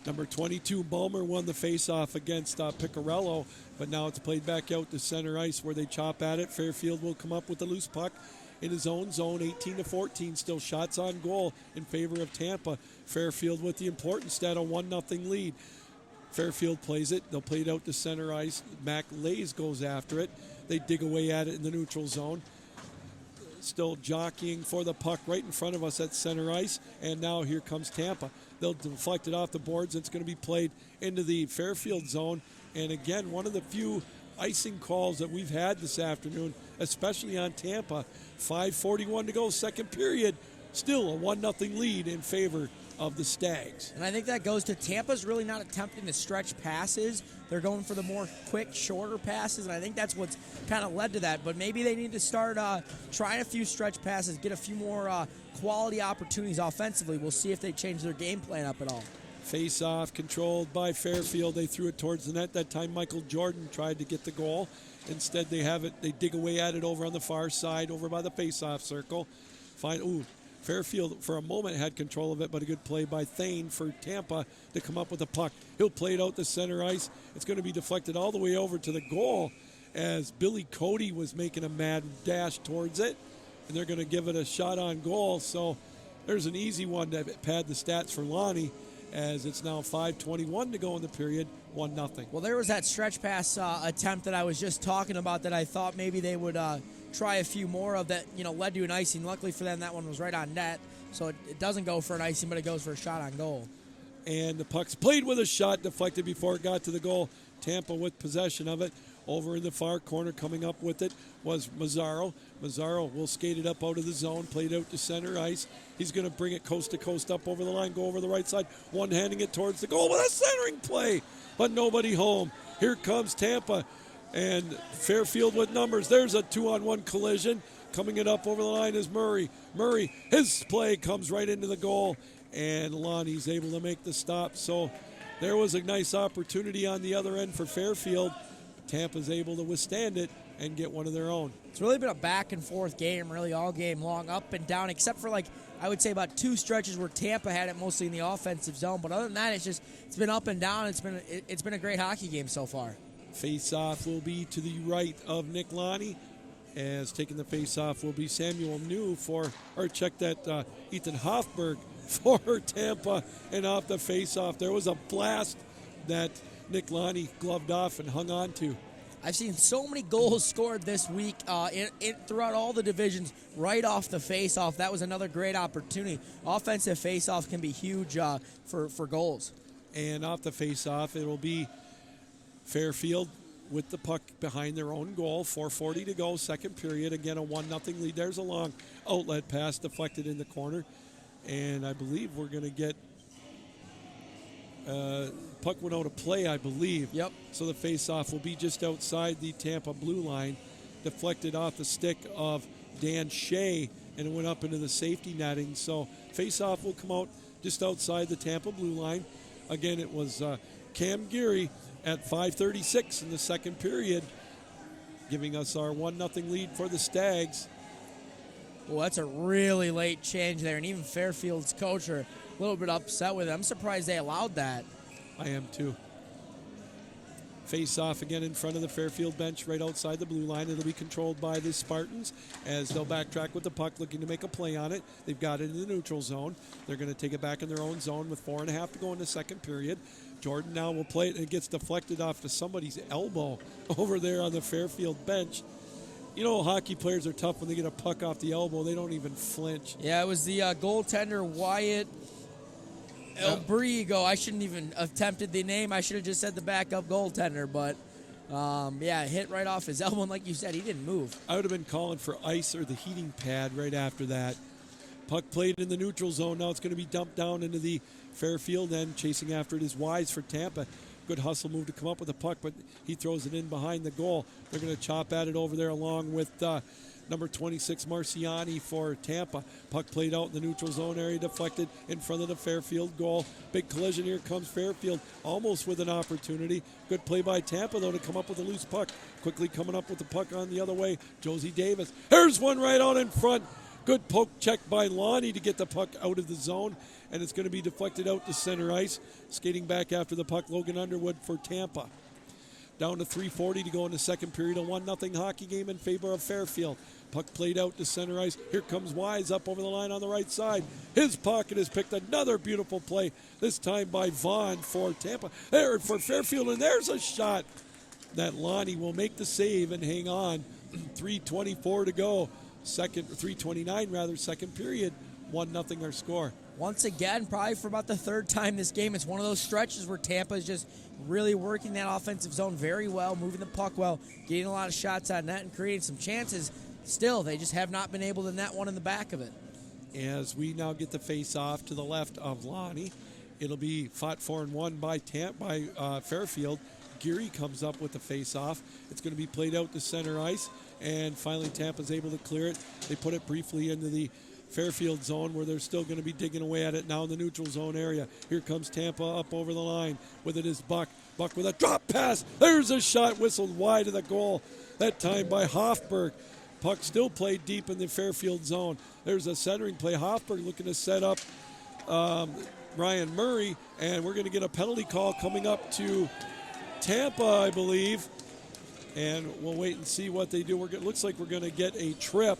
Number 22, Bulmer, won the faceoff against Piccarello, but now it's played back out to center ice where they chop at it. Fairfield will come up with the loose puck in his own zone, 18-14, still shots on goal in favor of Tampa. Fairfield with the important stat, a 1-0 lead. Fairfield plays it. They'll play it out to center ice. Mac Lays goes after it. They dig away at it in the neutral zone. Still jockeying for the puck right in front of us at center ice. And now here comes Tampa. They'll deflect it off the boards. It's going to be played into the Fairfield zone. And again, one of the few icing calls that we've had this afternoon, especially on Tampa. 5:41 to go, second period. Still a 1-0 lead in favor of the Stags. And I think that goes to Tampa's really not attempting to stretch passes. They're going for the more quick, shorter passes, and I think that's what's kind of led to that. But maybe they need to start trying a few stretch passes, get a few more quality opportunities offensively. We'll see if they change their game plan up at all. Face-off controlled by Fairfield. They threw it towards the net. That time Michael Jordan tried to get the goal. Instead, they dig away at it over on the far side, over by the face-off circle. Fairfield for a moment had control of it, but a good play by Thane for Tampa to come up with the puck. He'll play it out to center ice. It's going to be deflected all the way over to the goal as Billy Cody was making a mad dash towards it, and they're going to give it a shot on goal. So there's an easy one to pad the stats for Lonnie, as it's now 5:21 to go in the period, 1-0. Well, there was that stretch pass attempt that I was just talking about that I thought maybe they would try a few more of that, led to an icing. Luckily for them, that one was right on net, so it doesn't go for an icing, but it goes for a shot on goal. And the puck's played with a shot deflected before it got to the goal. Tampa with possession of it. Over in the far corner, coming up with it was Mazzaro. Mazzaro will skate it up out of the zone, played out to center ice. He's going to bring it coast to coast up over the line, go over the right side, one-handing it towards the goal with a centering play, but nobody home. Here comes Tampa, and Fairfield with numbers. There's a 2-on-1 collision. Coming it up over the line is Murray. Murray, his play comes right into the goal, and Lonnie's able to make the stop. So there was a nice opportunity on the other end for Fairfield. Tampa's able to withstand it and get one of their own. It's really been a back-and-forth game, really all game long, up and down, except for, I would say about 2 stretches where Tampa had it mostly in the offensive zone. But other than that, it's been up and down. It's been a great hockey game so far. Face-off will be to the right of Nick Lonnie, as taking the face-off will be Samuel New Ethan Hoffberg for Tampa. And off the face-off, there was a blast that Nick Lonnie gloved off and hung on to. I've seen so many goals scored this week throughout all the divisions right off the face-off. That was another great opportunity. Offensive face-off can be huge for goals. And off the face-off, it'll be Fairfield with the puck behind their own goal. 4:40 to go, second period. Again, a 1-0 lead. There's a long outlet pass deflected in the corner. And I believe we're going to get puck went out of play, I believe. Yep. So the face-off will be just outside the Tampa blue line, deflected off the stick of Dan Shea, and it went up into the safety netting. So face-off will come out just outside the Tampa blue line. Again, it was Cam Geary at 5:36 in the second period, giving us our 1-0 lead for the Stags. Well, that's a really late change there, and even Fairfield's coach are a little bit upset with it. I'm surprised they allowed that. I am too. Face off again in front of the Fairfield bench right outside the blue line. It'll be controlled by the Spartans as they'll backtrack with the puck, looking to make a play on it. They've got it in the neutral zone. They're going to take it back in their own zone with 4.5 to go in the second period. Jordan now will play it, and it gets deflected off to somebody's elbow over there on the Fairfield bench. You know, hockey players are tough when they get a puck off the elbow. They don't even flinch. Yeah, it was the goaltender, Wyatt Elbrigo. I shouldn't even have attempted the name. I should have just said the backup goaltender, but Yeah, hit right off his elbow, and like you said, he didn't move. I would have been calling for ice or the heating pad right after that. Puck played in the neutral zone. Now it's going to be dumped down into the Fairfield end. Chasing after it is Wise for Tampa. Good hustle move to come up with the puck, but he throws it in behind the goal. They're going to chop at it over there along with number 26, Marciani for Tampa. Puck played out in the neutral zone area, deflected in front of the Fairfield goal. Big collision. Here comes Fairfield, almost with an opportunity. Good play by Tampa, though, to come up with a loose puck. Quickly coming up with the puck on the other way, Josie Davis. There's one right out in front. Good poke check by Lonnie to get the puck out of the zone, and it's going to be deflected out to center ice. Skating back after the puck, Logan Underwood for Tampa. Down to 3:40 to go in the second period. A 1-0 hockey game in favor of Fairfield. Puck played out to center ice. Here comes Wise up over the line on the right side. His pocket has picked another beautiful play, this time by Vaughn for Tampa. There for Fairfield, and there's a shot that Lonnie will make the save and hang on. 3:24 to go. 3:29 rather, second period. 1-0 our score. Once again, probably for about the third time this game, it's one of those stretches where Tampa is just really working that offensive zone very well, moving the puck well, getting a lot of shots on net and creating some chances. Still, they just have not been able to net one in the back of it. As we now get the face off to the left of Lonnie, it'll be fought for and won by Fairfield. Geary comes up with the face off. It's going to be played out to center ice, and finally Tampa's able to clear it. They put it briefly into the Fairfield zone where they're still going to be digging away at it now in the neutral zone area. Here comes Tampa up over the line. With it is Buck. Buck with a drop pass. There's a shot whistled wide of the goal. That time by Hoffberg. Puck still played deep in the Fairfield zone. There's a centering play. Hoffberg looking to set up Ryan Murray, and we're going to get a penalty call coming up to Tampa, I believe. And we'll wait and see what they do. Looks like we're going to get a trip.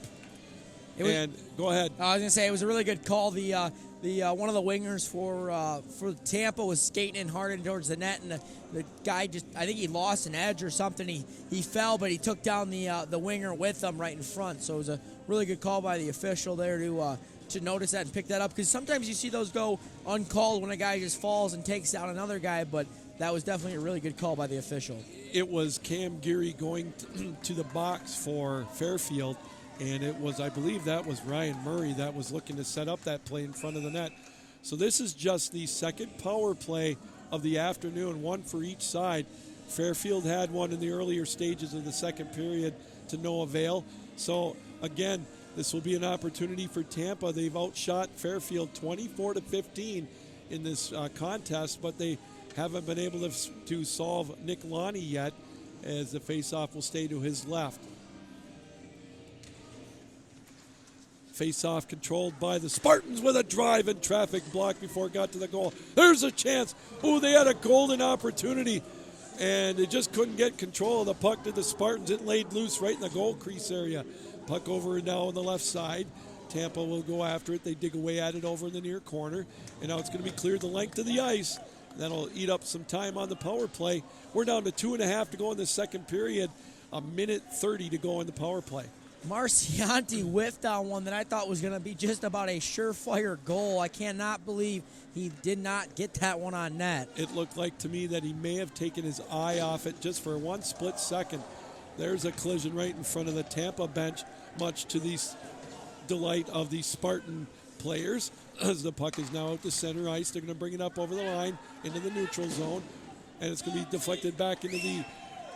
Go ahead. I was going to say it was a really good call. The one of the wingers for Tampa was skating in hard in towards the net, and the guy I think he lost an edge or something. He fell, but he took down the winger with him right in front. So it was a really good call by the official there to notice that and pick that up, because sometimes you see those go uncalled when a guy just falls and takes down another guy, but that was definitely a really good call by the official. It was Cam Geary going to the box for Fairfield. And it was, I believe that was Ryan Murray that was looking to set up that play in front of the net. So this is just the second power play of the afternoon, one for each side. Fairfield had one in the earlier stages of the second period to no avail. So again, this will be an opportunity for Tampa. They've outshot Fairfield 24-15 in this contest, but they haven't been able to solve Nick Lonnie yet, as the faceoff will stay to his left. Face-off controlled by the Spartans with a drive and traffic block before it got to the goal. There's a chance. Oh, they had a golden opportunity, and they just couldn't get control of the puck to the Spartans. It laid loose right in the goal crease area. Puck over now on the left side. Tampa will go after it. They dig away at it over in the near corner, and now it's going to be cleared the length of the ice. That'll eat up some time on the power play. We're down to 2.5 to go in the second period. 1:30 to go in the power play. Marciani whiffed on one that I thought was going to be just about a surefire goal. I cannot believe he did not get that one on net. It looked like to me that he may have taken his eye off it just for one split second. There's a collision right in front of the Tampa bench, much to the delight of the Spartan players. As the puck is now out to center ice, they're going to bring it up over the line into the neutral zone, and it's going to be deflected back into the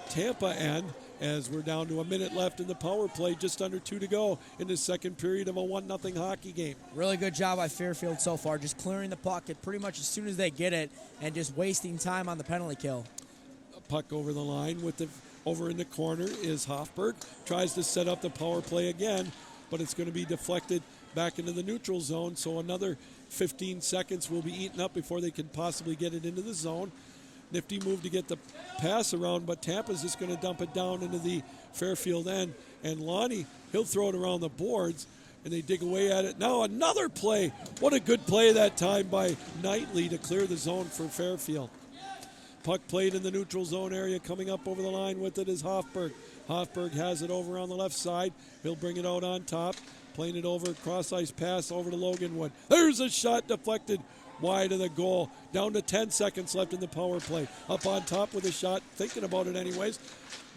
Tampa end, as we're down to a minute left in the power play, just under 2 to go in the second period of a 1-0 hockey game. Really good job by Fairfield so far, just clearing the puck at pretty much as soon as they get it and just wasting time on the penalty kill. A puck over the line over in the corner is Hoffberg. Tries to set up the power play again, but it's going to be deflected back into the neutral zone, so another 15 seconds will be eaten up before they can possibly get it into the zone. Nifty move to get the pass around, but Tampa's just going to dump it down into the Fairfield end. And Lonnie, he'll throw it around the boards, and they dig away at it. Now another play. What a good play that time by Knightley to clear the zone for Fairfield. Puck played in the neutral zone area. Coming up over the line with it is Hoffberg. Hoffberg has it over on the left side. He'll bring it out on top. Playing it over, cross-ice pass over to Logan Wood. There's a shot deflected wide of the goal. Down to 10 seconds left in the power play. Up on top with a shot, thinking about it anyways.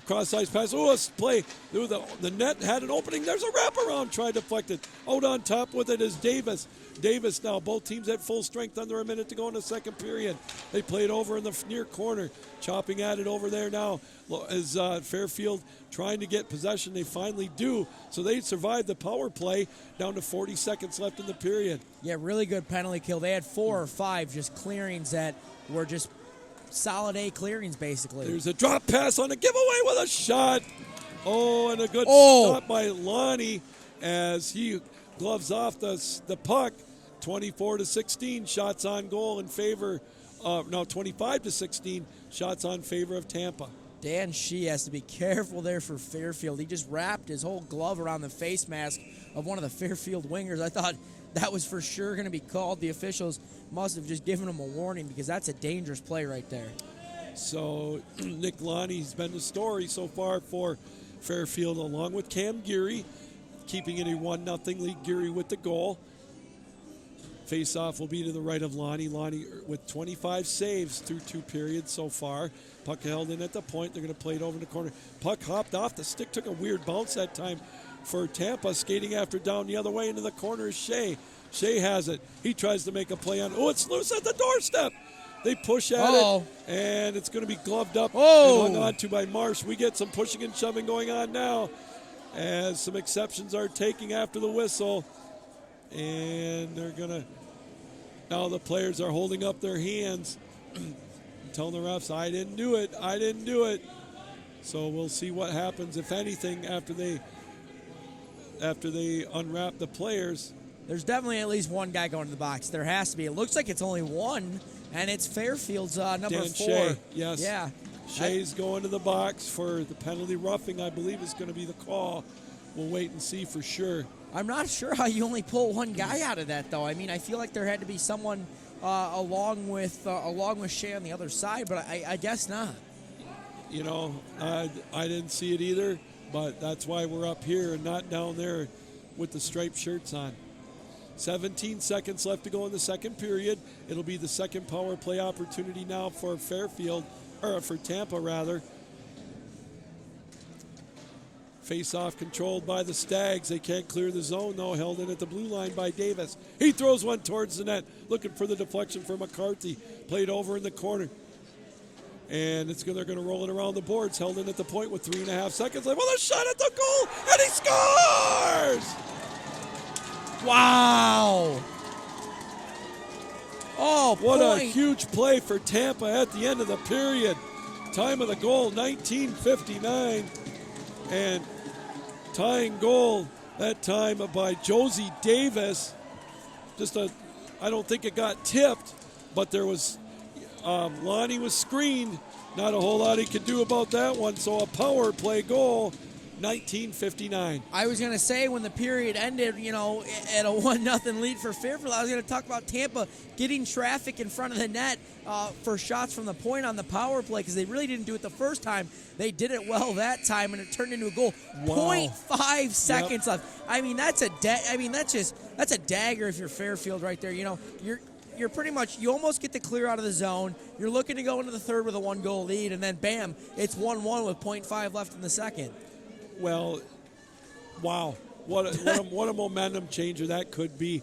Cross-ice pass. Oh, a play. The net had an opening. There's a wraparound. Tried to deflect it. Out on top with it is Davis. Davis now. Both teams at full strength. Under a minute to go in the second period. They played over in the near corner. Chopping at it over there now is Fairfield trying to get possession. They finally do. So they survived the power play. Down to 40 seconds left in the period. Yeah, really good penalty kill. They had 4 or 5 just clearings that were just solid A clearings, basically. There's a drop pass on a giveaway with a shot. Oh, and a good stop by Lonnie as he gloves off the puck. 24-16 shots on goal in favor of, 25-16 shots on favor of Tampa. Dan Shee has to be careful there for Fairfield. He just wrapped his whole glove around the face mask of one of the Fairfield wingers. I thought that was for sure going to be called. The officials must have just given him a warning because that's a dangerous play right there. So Nick Lonnie's been the story so far for Fairfield, along with Cam Geary, keeping it a 1-0 lead. Geary with the goal. Face-off will be to the right of Lonnie. Lonnie with 25 saves through 2 periods so far. Puck held in at the point. They're going to play it over in the corner. Puck hopped off the stick, took a weird bounce that time for Tampa. Skating after down the other way into the corner is Shea. Shea has it. He tries to make a play on. Oh, it's loose at the doorstep. They push at it, and it's going to be gloved up and hung on to by Marsh. We get some pushing and shoving going on now as some exceptions are taking after the whistle. And they're going to, now the players are holding up their hands, telling the refs, I didn't do it, I didn't do it. So we'll see what happens, if anything, after they unwrap the players. There's definitely at least one guy going to the box. There has to be. It looks like it's only one, and it's Fairfield's number Dan 4. Shea, yes. Yeah. Shea's going to the box for the penalty roughing, I believe is going to be the call. We'll wait and see for sure. I'm not sure how you only pull one guy out of that, though. I mean, I feel like there had to be someone along with Shea on the other side, but I guess not. You know, I didn't see it either, but that's why we're up here and not down there with the striped shirts on. 17 seconds left to go in the second period. It'll be the second power play opportunity now for Fairfield, or for Tampa rather. Face-off controlled by the Stags. They can't clear the zone, though. Held in at the blue line by Davis. He throws one towards the net, looking for the deflection for McCarthy. Played over in the corner. And they're going to roll it around the boards. Held in at the point with 3.5 seconds left. With a shot at the goal, and he scores! Wow! Oh, what a huge play for Tampa at the end of the period. Time of the goal, 19:59. And tying goal that time by Josie Davis. I don't think it got tipped, but there was, Lonnie was screened. Not a whole lot he could do about that one. So a power play goal, 19:59. I was going to say when the period ended, at a 1-0 lead for Fairfield, I was going to talk about Tampa getting traffic in front of the net for shots from the point on the power play because they really didn't do it the first time. They did it well that time, and it turned into a goal. Wow. 0.5 seconds left. I mean, that's a dagger if you're Fairfield right there. You're pretty much, you almost get to clear out of the zone. You're looking to go into the third with a 1-goal lead, and then bam, it's 1-1 with 0.5 left in the second. Well, wow. What a momentum changer that could be,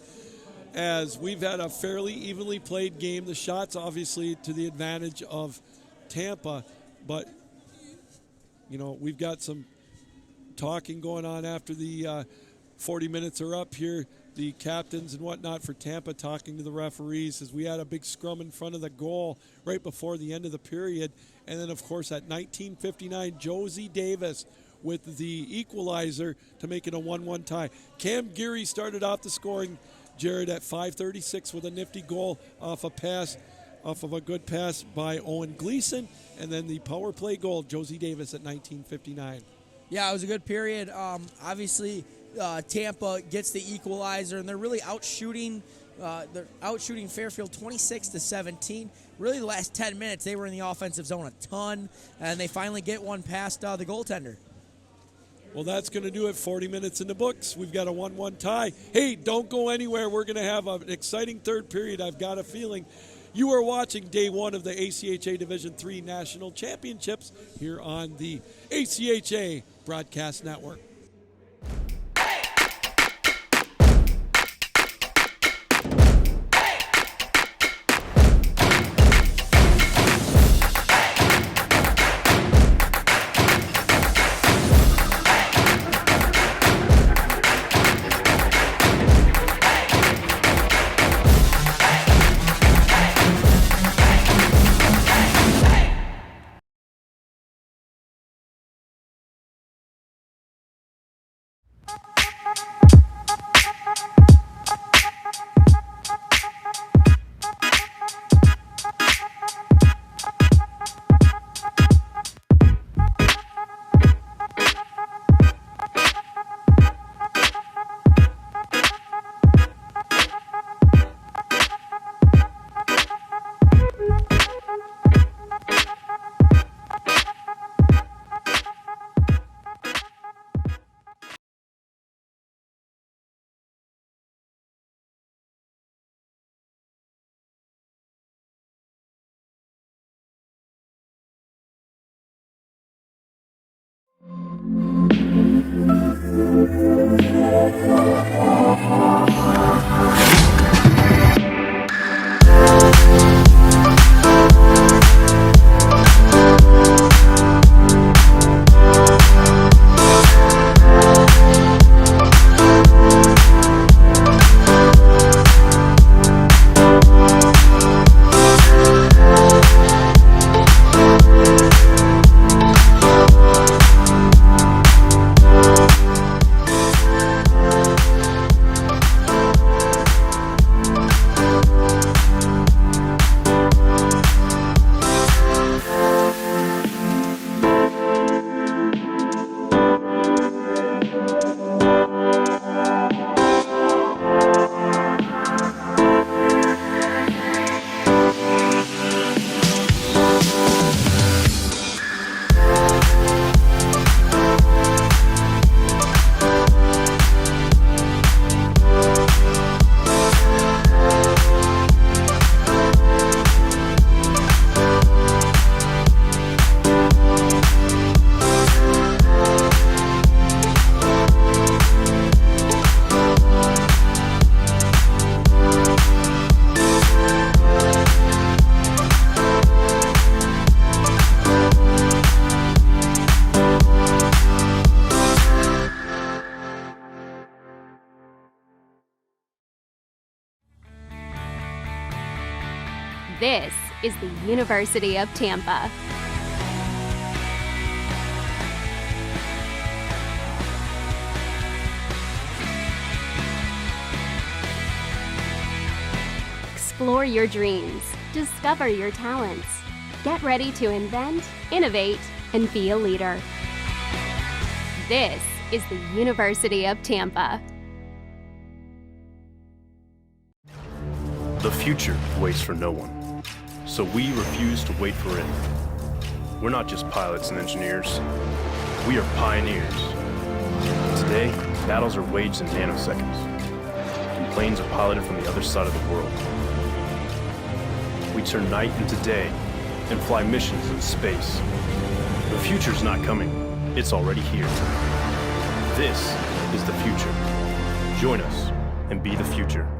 as we've had a fairly evenly played game. The shots obviously to the advantage of Tampa, but we've got some talking going on after the 40 minutes are up here. The captains and whatnot for Tampa talking to the referees as we had a big scrum in front of the goal right before the end of the period. And then, of course, at 19:59, Josie Davis with the equalizer to make it a 1-1 tie. Cam Geary started off the scoring, Jared, at 5:36 with a nifty goal off of a good pass by Owen Gleason, and then the power play goal, Josie Davis at 19:59. Yeah, it was a good period. Obviously, Tampa gets the equalizer, and they're really outshooting Fairfield 26-17. Really, the last 10 minutes, they were in the offensive zone a ton, and they finally get one past the goaltender. Well, that's going to do it. 40 minutes in the books. We've got a 1-1 tie. Hey, don't go anywhere. We're going to have an exciting third period. I've got a feeling. You are watching day one of the ACHA Division III National Championships here on the ACHA Broadcast Network. This is the University of Tampa. Explore your dreams, discover your talents. Get ready to invent, innovate, and be a leader. This is the University of Tampa. The future waits for no one, so we refuse to wait for it. We're not just pilots and engineers, we are pioneers. Today, battles are waged in nanoseconds, and planes are piloted from the other side of the world. We turn night into day and fly missions in space. The future's not coming, it's already here. This is the future. Join us and be the future.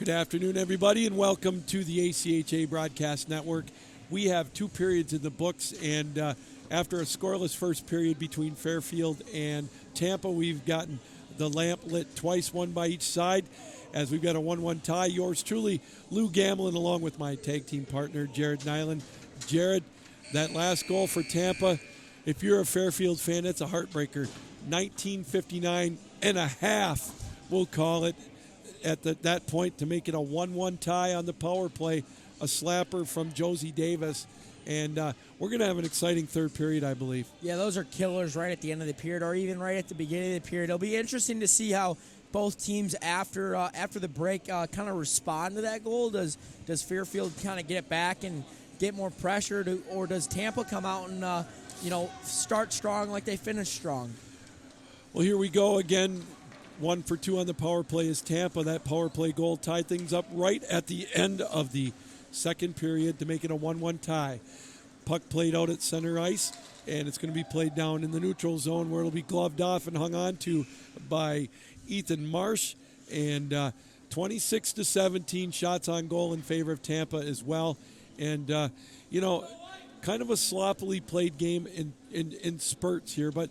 Good afternoon, everybody, and welcome to the ACHA Broadcast Network. We have 2 periods in the books, and after a scoreless first period between Fairfield and Tampa, we've gotten the lamp lit twice, one by each side, as we've got a 1-1 tie. Yours truly, Lou Gamlin, along with my tag team partner, Jared Nyland. Jared, that last goal for Tampa, if you're a Fairfield fan, it's a heartbreaker. 19:59 and a half, we'll call it, at that point to make it a 1-1 tie on the power play. A slapper from Josie Davis. And we're going to have an exciting third period, I believe. Yeah, those are killers right at the end of the period or even right at the beginning of the period. It'll be interesting to see how both teams after the break kind of respond to that goal. Does Fairfield kind of get it back and get more pressure, or does Tampa come out and start strong like they finished strong? Well, here we go again. 1 for 2 on the power play is Tampa. That power play goal tied things up right at the end of the second period to make it a 1-1 tie. Puck played out at center ice, and it's going to be played down in the neutral zone where it'll be gloved off and hung on to by Ethan Marsh. And 26-17 shots on goal in favor of Tampa as well. And, kind of a sloppily played game in spurts here. But,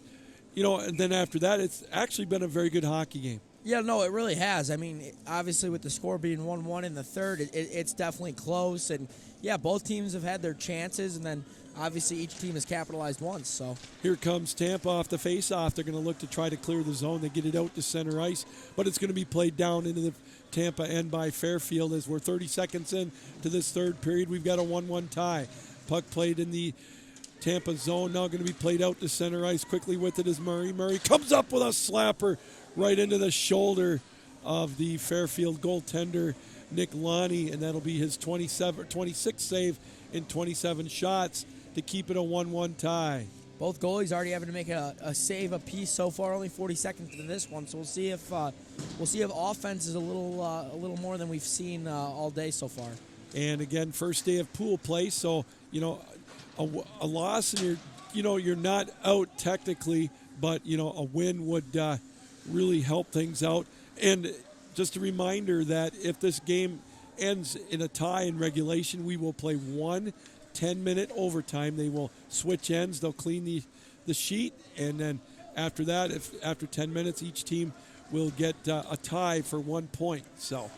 and then after that, it's actually been a very good hockey game. Yeah, no, it really has. I mean, obviously with the score being 1-1 in the third, it's definitely close. And, yeah, both teams have had their chances, and then obviously each team has capitalized once. So here comes Tampa off the face-off. They're going to look to try to clear the zone. They get it out to center ice, but it's going to be played down into the Tampa end by Fairfield as we're 30 seconds in to this third period. We've got a 1-1 tie. Puck played in the Tampa zone, now going to be played out to center ice. Quickly with it is Murray. Murray comes up with a slapper right into the shoulder of the Fairfield goaltender, Nick Lonnie, and that'll be his 26th save in 27 shots to keep it a 1-1 tie. Both goalies already having to make a save apiece so far. Only 40 seconds into this one, so we'll see if offense is a little more than we've seen all day so far. And again, first day of pool play, so a loss and you're not out technically, but a win would really help things out. And just a reminder that if this game ends in a tie in regulation, we will play 1 10-minute overtime. They will switch ends. They'll clean the sheet, and then after that, after 10 minutes, each team will get a tie for 1 point. So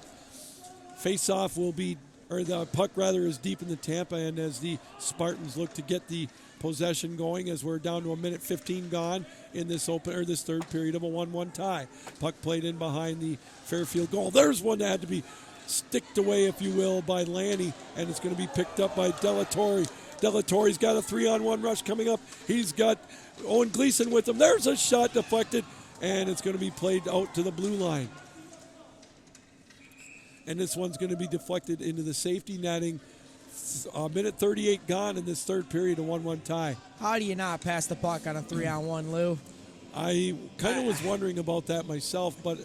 face-off will be, or the puck rather, is deep in the Tampa end as the Spartans look to get the possession going as we're down to 1:15 gone in this this third period of a 1-1 tie. Puck played in behind the Fairfield goal. There's one that had to be sticked away, if you will, by Lanny, and it's going to be picked up by Delatorre. Delatorre's got a 3-on-1 rush coming up. He's got Owen Gleason with him. There's a shot deflected, and it's going to be played out to the blue line. And this one's going to be deflected into the safety netting. A minute 38 gone in this third period, a 1-1 tie. How do you not pass the puck on a 3-on-1, Lou? I kind of was wondering about that myself, but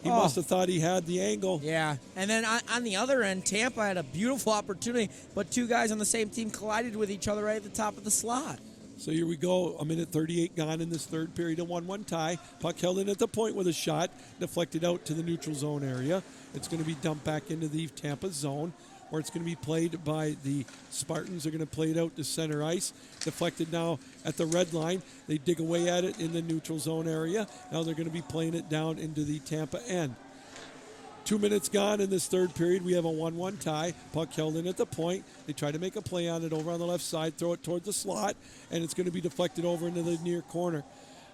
he must have thought he had the angle. Yeah, and then on the other end, Tampa had a beautiful opportunity, but 2 guys on the same team collided with each other right at the top of the slot. So here we go, a minute 38 gone in this third period, a 1-1 tie. Puck held in at the point with a shot, deflected out to the neutral zone area. It's going to be dumped back into the Tampa zone, where it's going to be played by the Spartans. They're going to play it out to center ice. Deflected now at the red line. They dig away at it in the neutral zone area. Now they're going to be playing it down into the Tampa end. 2 minutes gone in this third period. We have a 1-1 tie. Puck held in at the point. They try to make a play on it over on the left side, throw it towards the slot, and it's going to be deflected over into the near corner.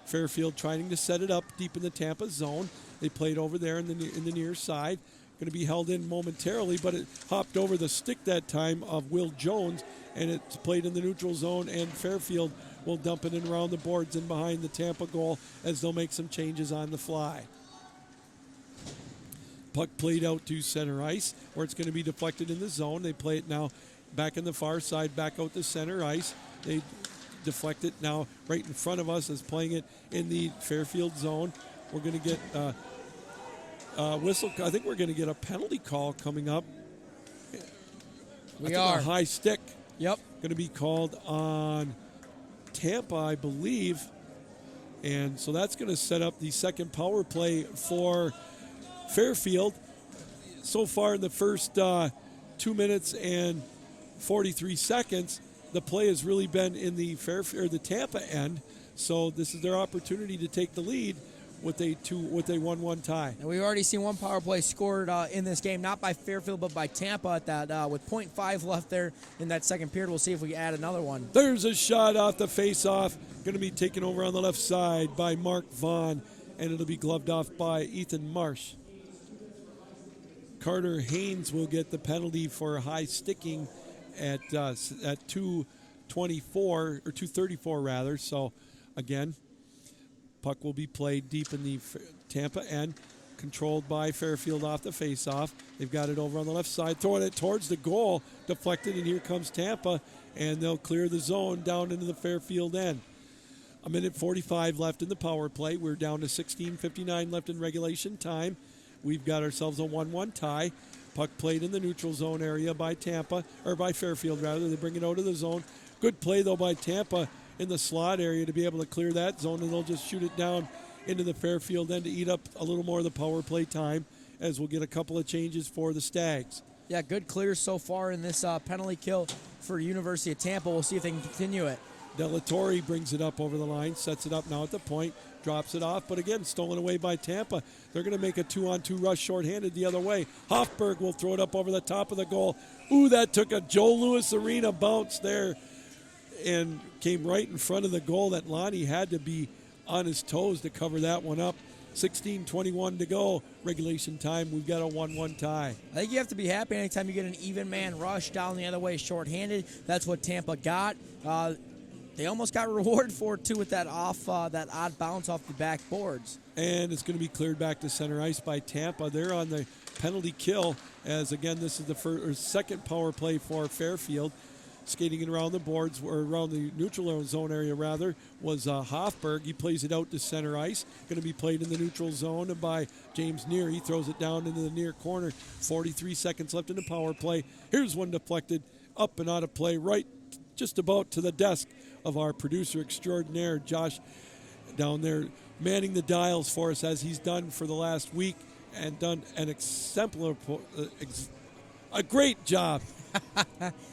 Fairfield trying to set it up deep in the Tampa zone. They played over there in the near side. Going to be held in momentarily, but it hopped over the stick that time of Will Jones, and it's played in the neutral zone, and Fairfield will dump it in around the boards and behind the Tampa goal as they'll make some changes on the fly. Puck played out to center ice, where it's going to be deflected in the zone. They play it now back in the far side, back out to center ice. They deflect it now right in front of us as playing it in the Fairfield zone. We're going to get whistle. I think we're going to get a penalty call coming up. We are. A high stick. Yep. Going to be called on Tampa, I believe. And so that's going to set up the second power play for Fairfield. so far in the first 2 minutes and 43 seconds, the play has really been in the Fairfield or the Tampa end. So this is their opportunity to take the lead with a 1-1 tie. And we've already seen one power play scored in this game, not by Fairfield, but by Tampa at that with 0.5 left there in that second period. We'll see if we add another one. There's a shot off the face-off. Going to be taken over on the left side by Mark Vaughn, and it'll be gloved off by Ethan Marsh. Carter Haynes will get the penalty for high sticking at 2:24 or 2:34 rather. So again, puck will be played deep in the Tampa end, controlled by Fairfield off the face-off. They've got it over on the left side, throwing it towards the goal, deflected, and here comes Tampa, and they'll clear the zone down into the Fairfield end. 1:45 left in the power play. We're down to 16:59 left in regulation time. We've got ourselves a 1-1 tie. Puck played in the neutral zone area by Tampa, or by Fairfield rather. They bring it out of the zone. Good play though by Tampa in the slot area to be able to clear that zone, and they'll just shoot it down into the Fairfield end to eat up a little more of the power play time, as we'll get a couple of changes for the Stags. Yeah, good clears so far in this penalty kill for University of Tampa. We'll see if they can continue it. Delatorre brings it up over the line, sets it up now at the point, drops it off, but again, stolen away by Tampa. They're going to make a 2-on-2 rush shorthanded the other way. Hoffberg will throw it up over the top of the goal. Ooh, that took a Joe Louis Arena bounce there and came right in front of the goal that Lonnie had to be on his toes to cover that one up. 16:21 to go. Regulation time. We've got a 1-1 tie. I think you have to be happy anytime you get an even man rush down the other way shorthanded. That's what Tampa got. They almost got rewarded for it, too, with that odd bounce off the backboards. And it's going to be cleared back to center ice by Tampa. They're on the penalty kill, as, again, this is the second power play for Fairfield. Skating it around the boards, or around the neutral zone area, rather, was Hoffberg. He plays it out to center ice. Going to be played in the neutral zone by James Neer. He throws it down into the near corner. 43 seconds left in the power play. Here's one deflected up and out of play, right just about to the desk of our producer extraordinaire, Josh, down there manning the dials for us, as he's done for the last week, and done an a great job.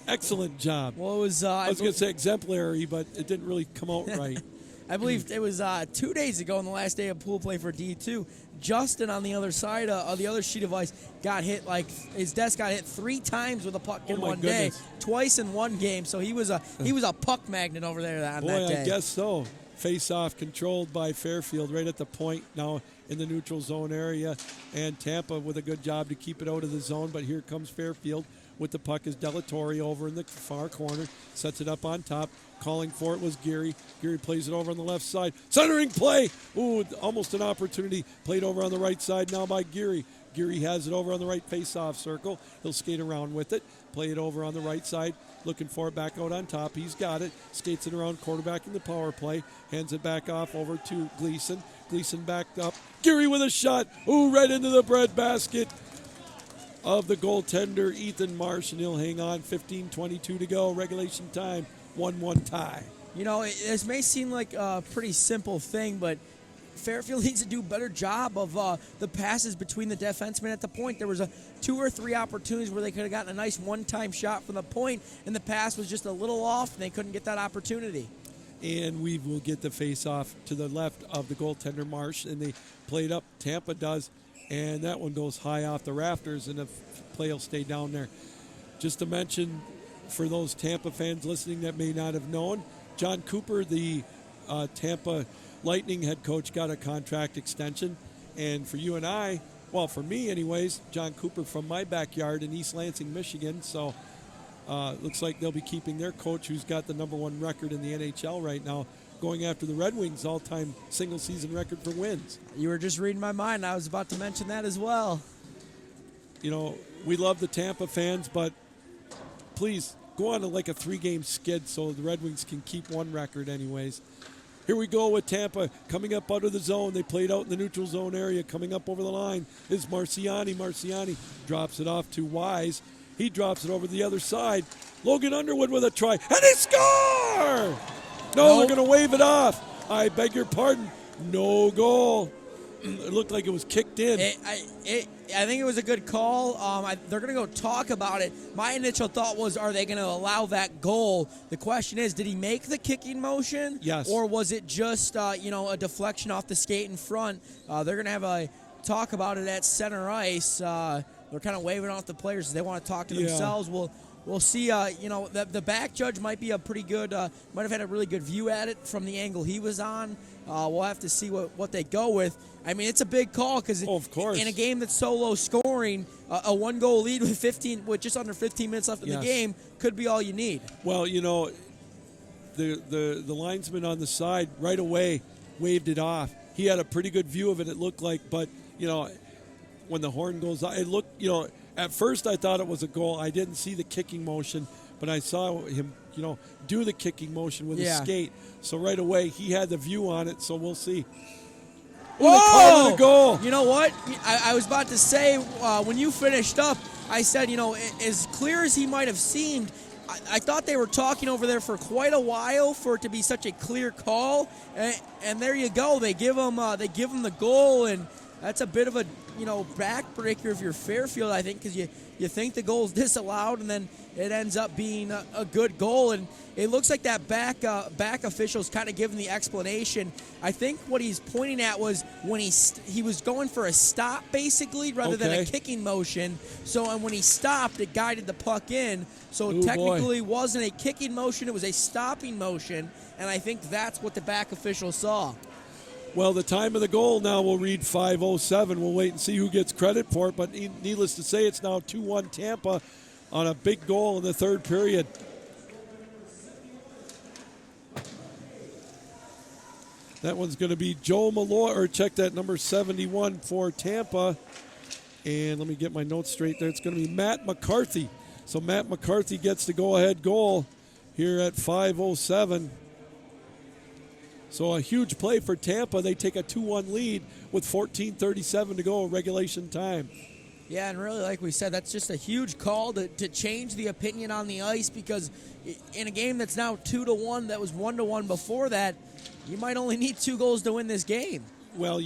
Excellent job. Well, it was. I was going to say exemplary, but it didn't really come out right. I believe it was 2 days ago on the last day of pool play for D2. Justin on the other side of the other sheet of ice got hit, like his desk got hit 3 times with a puck in one day, twice in one game. So he was a puck magnet over there on that day. I guess so. Face-off controlled by Fairfield right at the point now in the neutral zone area, and Tampa with a good job to keep it out of the zone. But here comes Fairfield with the puck, is Delatorre over in the far corner, sets it up on top. Calling for it was Geary. Geary plays it over on the left side. Centering play. Ooh, almost an opportunity. Played over on the right side now by Geary. Geary has it over on the right face-off circle. He'll skate around with it. Play it over on the right side. Looking for it back out on top. He's got it. Skates it around, quarterback in the power play. Hands it back off over to Gleason. Gleason backed up. Geary with a shot. Ooh, right into the breadbasket of the goaltender, Ethan Marsh, and he'll hang on. 15:22 to go. Regulation time. 1-1 tie. You know, this may seem like a pretty simple thing, but Fairfield needs to do a better job of the passes between the defensemen at the point. There was 2 or 3 opportunities where they could have gotten a nice one-time shot from the point, and the pass was just a little off, and they couldn't get that opportunity. And we will get the face-off to the left of the goaltender, Marsh, and they play it up. Tampa does, and that one goes high off the rafters, and the play will stay down there. Just to mention, for those Tampa fans listening that may not have known, John Cooper, the Tampa Lightning head coach, got a contract extension. And for you and I, well, for me anyways, John Cooper from my backyard in East Lansing, Michigan. So looks like they'll be keeping their coach, who's got the #1 record in the NHL right now, going after the Red Wings' all-time single-season record for wins. You were just reading my mind. I was about to mention that as well. You know, we love the Tampa fans, but please go on to like a 3-game skid so the Red Wings can keep one record anyways. Here we go with Tampa coming up out of the zone. They played out in the neutral zone area. Coming up over the line is Marciani. Marciani drops it off to Wise. He drops it over the other side. Logan Underwood with a try, and they score! No, they're going to wave it off. I beg your pardon. No goal. it looked like it was kicked in. I think it was a good call. They're going to go talk about it. My initial thought was, are they going to allow that goal? The question is, did he make the kicking motion? Yes. Or was it just, a deflection off the skate in front? They're going to have a talk about it at center ice. They're kind of waving off the players. They want to talk to themselves. We'll see. The back judge might be a pretty good, might have had a really good view at it from the angle he was on. We'll have to see what they go with. I mean, it's a big call because in a game that's so low scoring, a 1-goal lead with just under 15 minutes left in the game could be all you need. Well, the linesman on the side right away waved it off. He had a pretty good view of it, it looked like, but when the horn goes out, it looked, at first I thought it was a goal. I didn't see the kicking motion, but I saw him, do the kicking motion with his skate. So right away he had the view on it, so we'll see. Whoa! The goal. You know what? I was about to say, when you finished up, I said, as clear as he might have seemed, I thought they were talking over there for quite a while for it to be such a clear call. And there you go. They give him the goal, and that's a bit of a backbreaker if you're Fairfield, I think, because you think the goal's disallowed, and then it ends up being a good goal. And it looks like that back official's kind of giving the explanation. I think what he's pointing at was when he was going for a stop, basically, rather than a kicking motion. So, and when he stopped, it guided the puck in. So technically, it wasn't a kicking motion; it was a stopping motion. And I think that's what the back official saw. Well, the time of the goal now will read 5:07. We'll wait and see who gets credit for it. But needless to say, it's now 2-1 Tampa on a big goal in the third period. That one's going to be Joe Malloy, or check that, number 71 for Tampa. And let me get my notes straight there. It's going to be Matt McCarthy. So Matt McCarthy gets the go-ahead goal here at 5:07. So a huge play for Tampa. They take a 2-1 lead with 14:37 to go, regulation time. Yeah, and really, like we said, that's just a huge call to change the opinion on the ice, because in a game that's now 2-1, that was 1-1 before that, you might only need 2 goals to win this game. Well,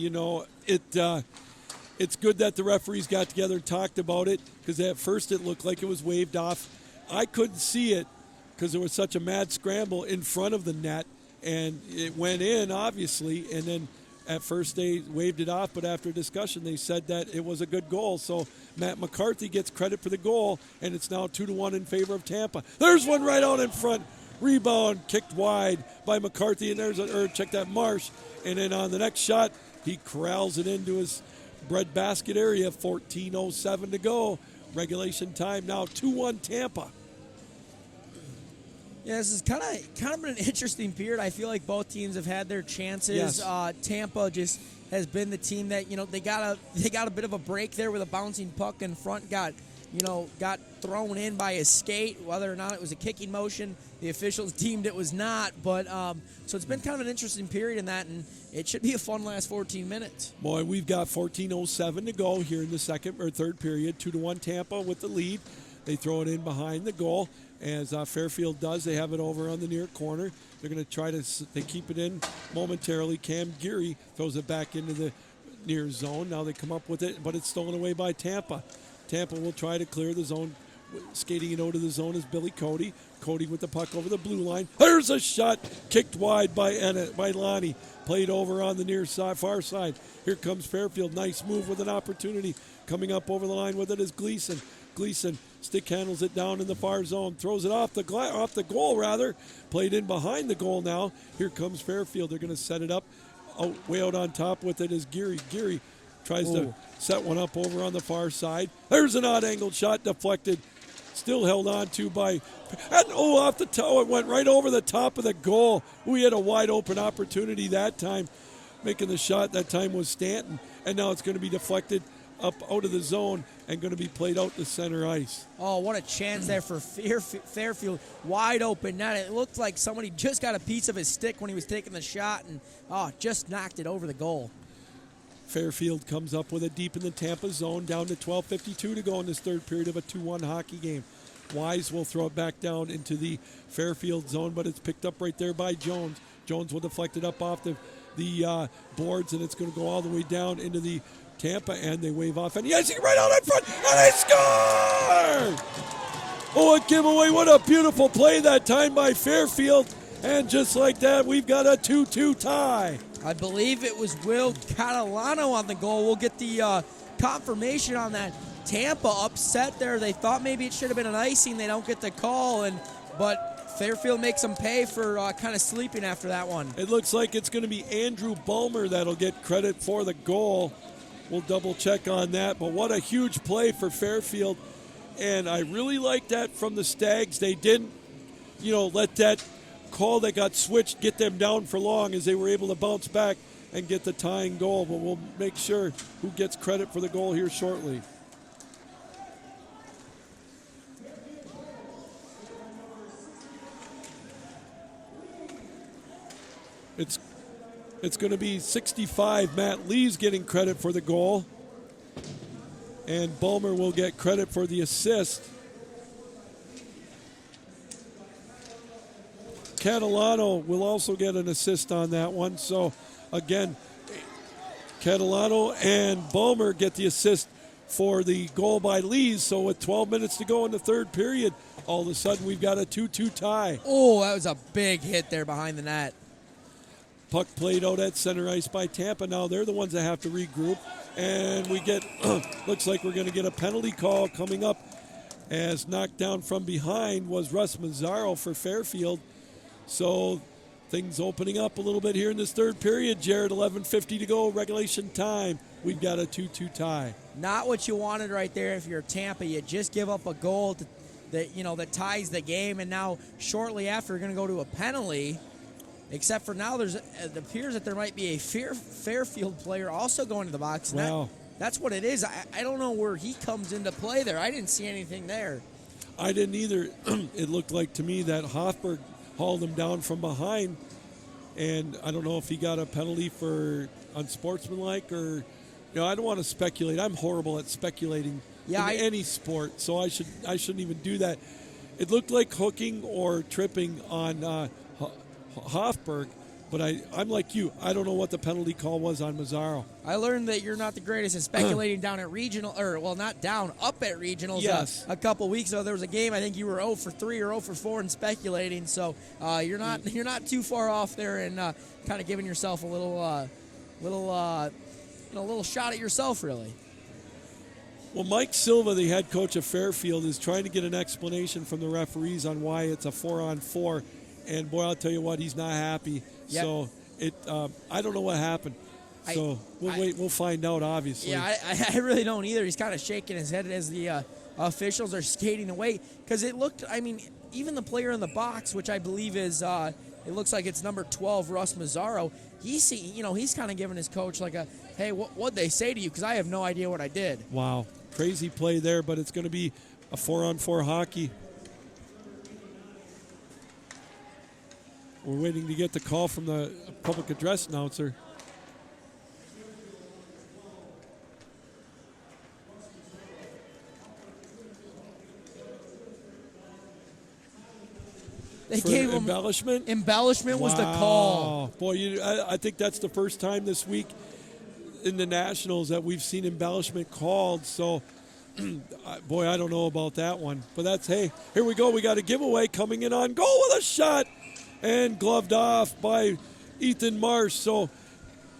it's good that the referees got together and talked about it, because at first it looked like it was waved off. I couldn't see it because there was such a mad scramble in front of the net. And it went in, obviously, and then at first they waved it off, but after discussion they said that it was a good goal. So Matt McCarthy gets credit for the goal, and it's now 2-1 in favor of Tampa. There's one right out in front. Rebound kicked wide by McCarthy, and check that, Marsh. And then on the next shot, he corrals it into his breadbasket area. 14:07 to go. Regulation time now 2-1 Tampa. Yeah, this is kind of an interesting period. I feel like both teams have had their chances. Yes. Tampa just has been the team that they got a bit of a break there with a bouncing puck in front. Got thrown in by a skate. Whether or not it was a kicking motion, the officials deemed it was not. But so it's been kind of an interesting period in that, and it should be a fun last 14 minutes. Boy, we've got 14:07 to go here in the second or third period. 2-1 Tampa with the lead. They throw it in behind the goal. As Fairfield does, they have it over on the near corner. They're going to try they keep it in momentarily. Cam Geary throws it back into the near zone. Now they come up with it, but it's stolen away by Tampa. Tampa will try to clear the zone. Skating it out of the zone is Billy Cody. Cody with the puck over the blue line. There's a shot kicked wide by Lonnie. Played over on the near side, far side. Here comes Fairfield. Nice move with an opportunity. Coming up over the line with it is Gleason. Gleason stick handles it down in the far zone, throws it off the goal. Played in behind the goal now. Here comes Fairfield. They're going to set it up. Way out on top with it is Geary. Geary tries to set one up over on the far side. There's an odd-angled shot deflected. Still held on to by... And off the toe. It went right over the top of the goal. We had a wide-open opportunity that time. Making the shot that time was Stanton. And now it's going to be deflected up out of the zone and going to be played out to center ice. Oh, what a chance there for Fairfield. Wide open net. It looked like somebody just got a piece of his stick when he was taking the shot and just knocked it over the goal. Fairfield comes up with it deep in the Tampa zone, down to 12:52 to go in this third period of a 2-1 hockey game. Wise will throw it back down into the Fairfield zone, but it's picked up right there by Jones. Jones will deflect it up off the the boards, and it's going to go all the way down into the Tampa end. They wave off, and the icing right out in front, and they score! Oh, a giveaway. What a beautiful play that time by Fairfield. And just like that, we've got a 2-2 tie. I believe it was Will Catalano on the goal. We'll get the confirmation on that. Tampa upset there. They thought maybe it should have been an icing. They don't get the call, but Fairfield makes them pay for kind of sleeping after that one. It looks like it's going to be Andrew Bulmer that'll get credit for the goal. We'll double check on that, but what a huge play for Fairfield. And I really like that from the Stags. They didn't, let that call that got switched get them down for long, as they were able to bounce back and get the tying goal. But we'll make sure who gets credit for the goal here shortly. It's going to be 65. Matt Lee's getting credit for the goal. And Bulmer will get credit for the assist. Catalano will also get an assist on that one. So, again, Catalano and Bulmer get the assist for the goal by Lees. So, with 12 minutes to go in the third period, all of a sudden we've got a 2-2 tie. Oh, that was a big hit there behind the net. Puck played out at center ice by Tampa. Now they're the ones that have to regroup. And we get, looks like we're going to get a penalty call coming up, as knocked down from behind was Russ Mazzaro for Fairfield. So things opening up a little bit here in this third period, Jared. 11:50 to go, regulation time. We've got a 2-2 tie. Not what you wanted right there if you're Tampa. You just give up a goal that ties the game, and now shortly after you're going to go to a penalty. Except for now, it appears that there might be a Fairfield player also going to the box. Wow. That's what it is. I don't know where he comes into play there. I didn't see anything there. I didn't either. It looked like to me that Hoffberg hauled him down from behind, and I don't know if he got a penalty for unsportsmanlike or, I don't want to speculate. I'm horrible at speculating in any sport, so I shouldn't even do that. It looked like hooking or tripping on Hoffberg, but I'm like you. I don't know what the penalty call was on Mazzaro. I learned that you're not the greatest at speculating down at regional, not down, up at regionals. Yes. A couple weeks ago, there was a game. I think you were 0 for 3 or 0 for 4 in speculating. So you're not too far off there, and kind of giving yourself a little shot at yourself, really. Well, Mike Silva, the head coach of Fairfield, is trying to get an explanation from the referees on why it's a 4-on-4. And boy, I'll tell you what, he's not happy. Yep. So I don't know what happened. So we'll find out, obviously. Yeah, I really don't either. He's kind of shaking his head as the officials are skating away, because it looked. I mean, even the player in the box, which I believe is, it looks like it's number 12, Russ Mazzaro. He's kind of giving his coach like a, hey, what'd they say to you? Because I have no idea what I did. Wow, crazy play there, but it's going to be a 4-on-4 hockey. We're waiting to get the call from the public address announcer. They gave him embellishment. Embellishment was the call. Boy, I think that's the first time this week in the Nationals that we've seen embellishment called. So, boy, I don't know about that one. But that's, hey, here we go. We got a giveaway coming in on goal with a shot. And gloved off by Ethan Marsh. So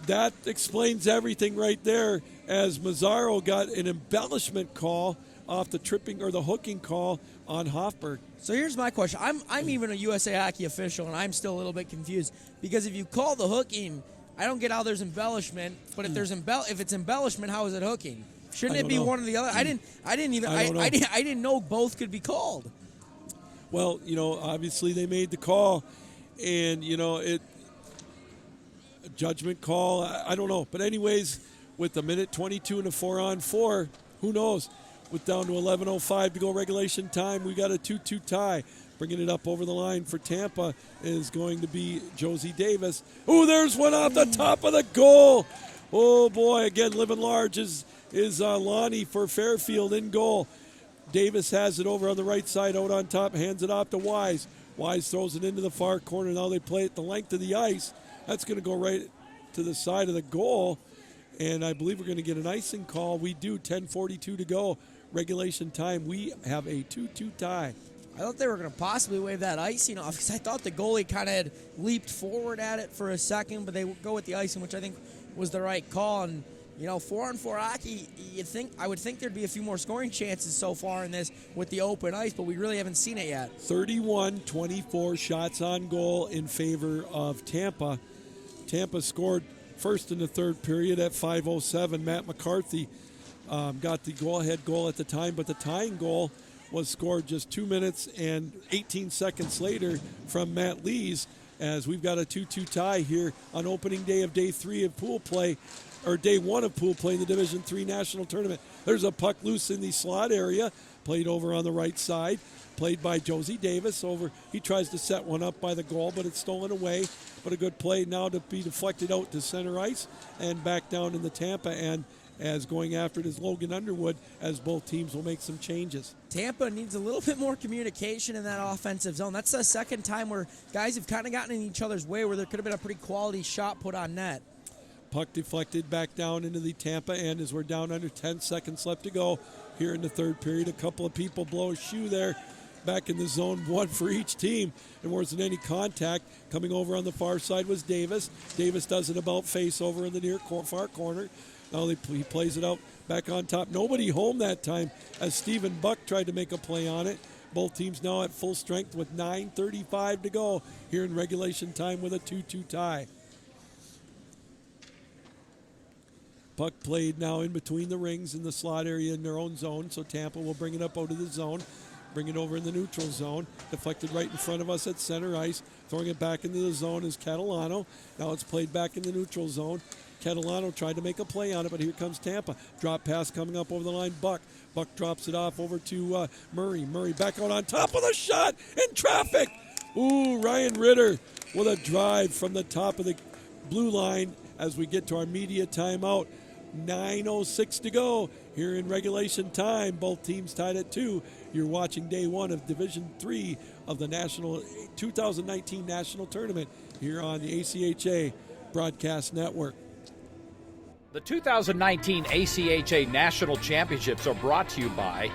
that explains everything right there, as Mazzaro got an embellishment call off the tripping or the hooking call on Hoffberg. So here's my question. I'm even a USA Hockey official, and I'm still a little bit confused, because if you call the hooking, I don't get how there's embellishment. But if it's embellishment, how is it hooking? Shouldn't it be one or the other? I didn't know both could be called. Well, obviously they made the call. And, a judgment call, I don't know. But anyways, with a minute 22 and a 4-on-4, who knows? With down to 11:05 to go regulation time, we got a 2-2 tie. Bringing it up over the line for Tampa is going to be Josie Davis. Oh, there's one off the top of the goal. Oh, boy, again, living large is Lonnie for Fairfield in goal. Davis has it over on the right side, out on top, hands it off to Wise. Wise throws it into the far corner. Now they play it the length of the ice. That's going to go right to the side of the goal, and I believe we're going to get an icing call. We do. 10:42 to go, regulation time. We have a 2-2 tie. I thought they were going to possibly wave that icing off because I thought the goalie kind of had leaped forward at it for a second, but they go with the icing, which I think was the right call. And 4-on-4 hockey, I would think there'd be a few more scoring chances so far in this with the open ice, but we really haven't seen it yet. 31-24 shots on goal in favor of Tampa. Tampa scored first in the third period at 5:07. Matt McCarthy got the go-ahead goal at the time, but the tying goal was scored just 2 minutes and 18 seconds later from Matt Lees, as we've got a 2-2 tie here on opening day of day 3 of pool play, or day 1 of pool play in the Division III National Tournament. There's a puck loose in the slot area, played over on the right side, played by Josie Davis over. He tries to set one up by the goal, but it's stolen away. But a good play now to be deflected out to center ice and back down in the Tampa end, as going after it is Logan Underwood, as both teams will make some changes. Tampa needs a little bit more communication in that offensive zone. That's the second time where guys have kind of gotten in each other's way, where there could have been a pretty quality shot put on net. Puck deflected back down into the Tampa end as we're down under 10 seconds left to go here in the third period. A couple of people blow a shoe there back in the zone, one for each team. There wasn't any contact. Coming over on the far side was Davis. Davis does an about face over in the far corner. Now he plays it out back on top. Nobody home that time as Stephen Buck tried to make a play on it. Both teams now at full strength with 9:35 to go here in regulation time with a 2-2 tie. Puck played now in between the rings in the slot area in their own zone, so Tampa will bring it up out of the zone, bring it over in the neutral zone, deflected right in front of us at center ice. Throwing it back into the zone is Catalano. Now it's played back in the neutral zone. Catalano tried to make a play on it, but here comes Tampa. Drop pass coming up over the line. Buck drops it off over to Murray. Murray back out on top of the shot in traffic. Ooh, Ryan Ritter with a drive from the top of the blue line as we get to our media timeout. 9:06 to go here in regulation time. Both teams tied at 2. You're watching day 1 of Division III of the 2019 National Tournament here on the ACHA Broadcast Network. The 2019 ACHA National Championships are brought to you by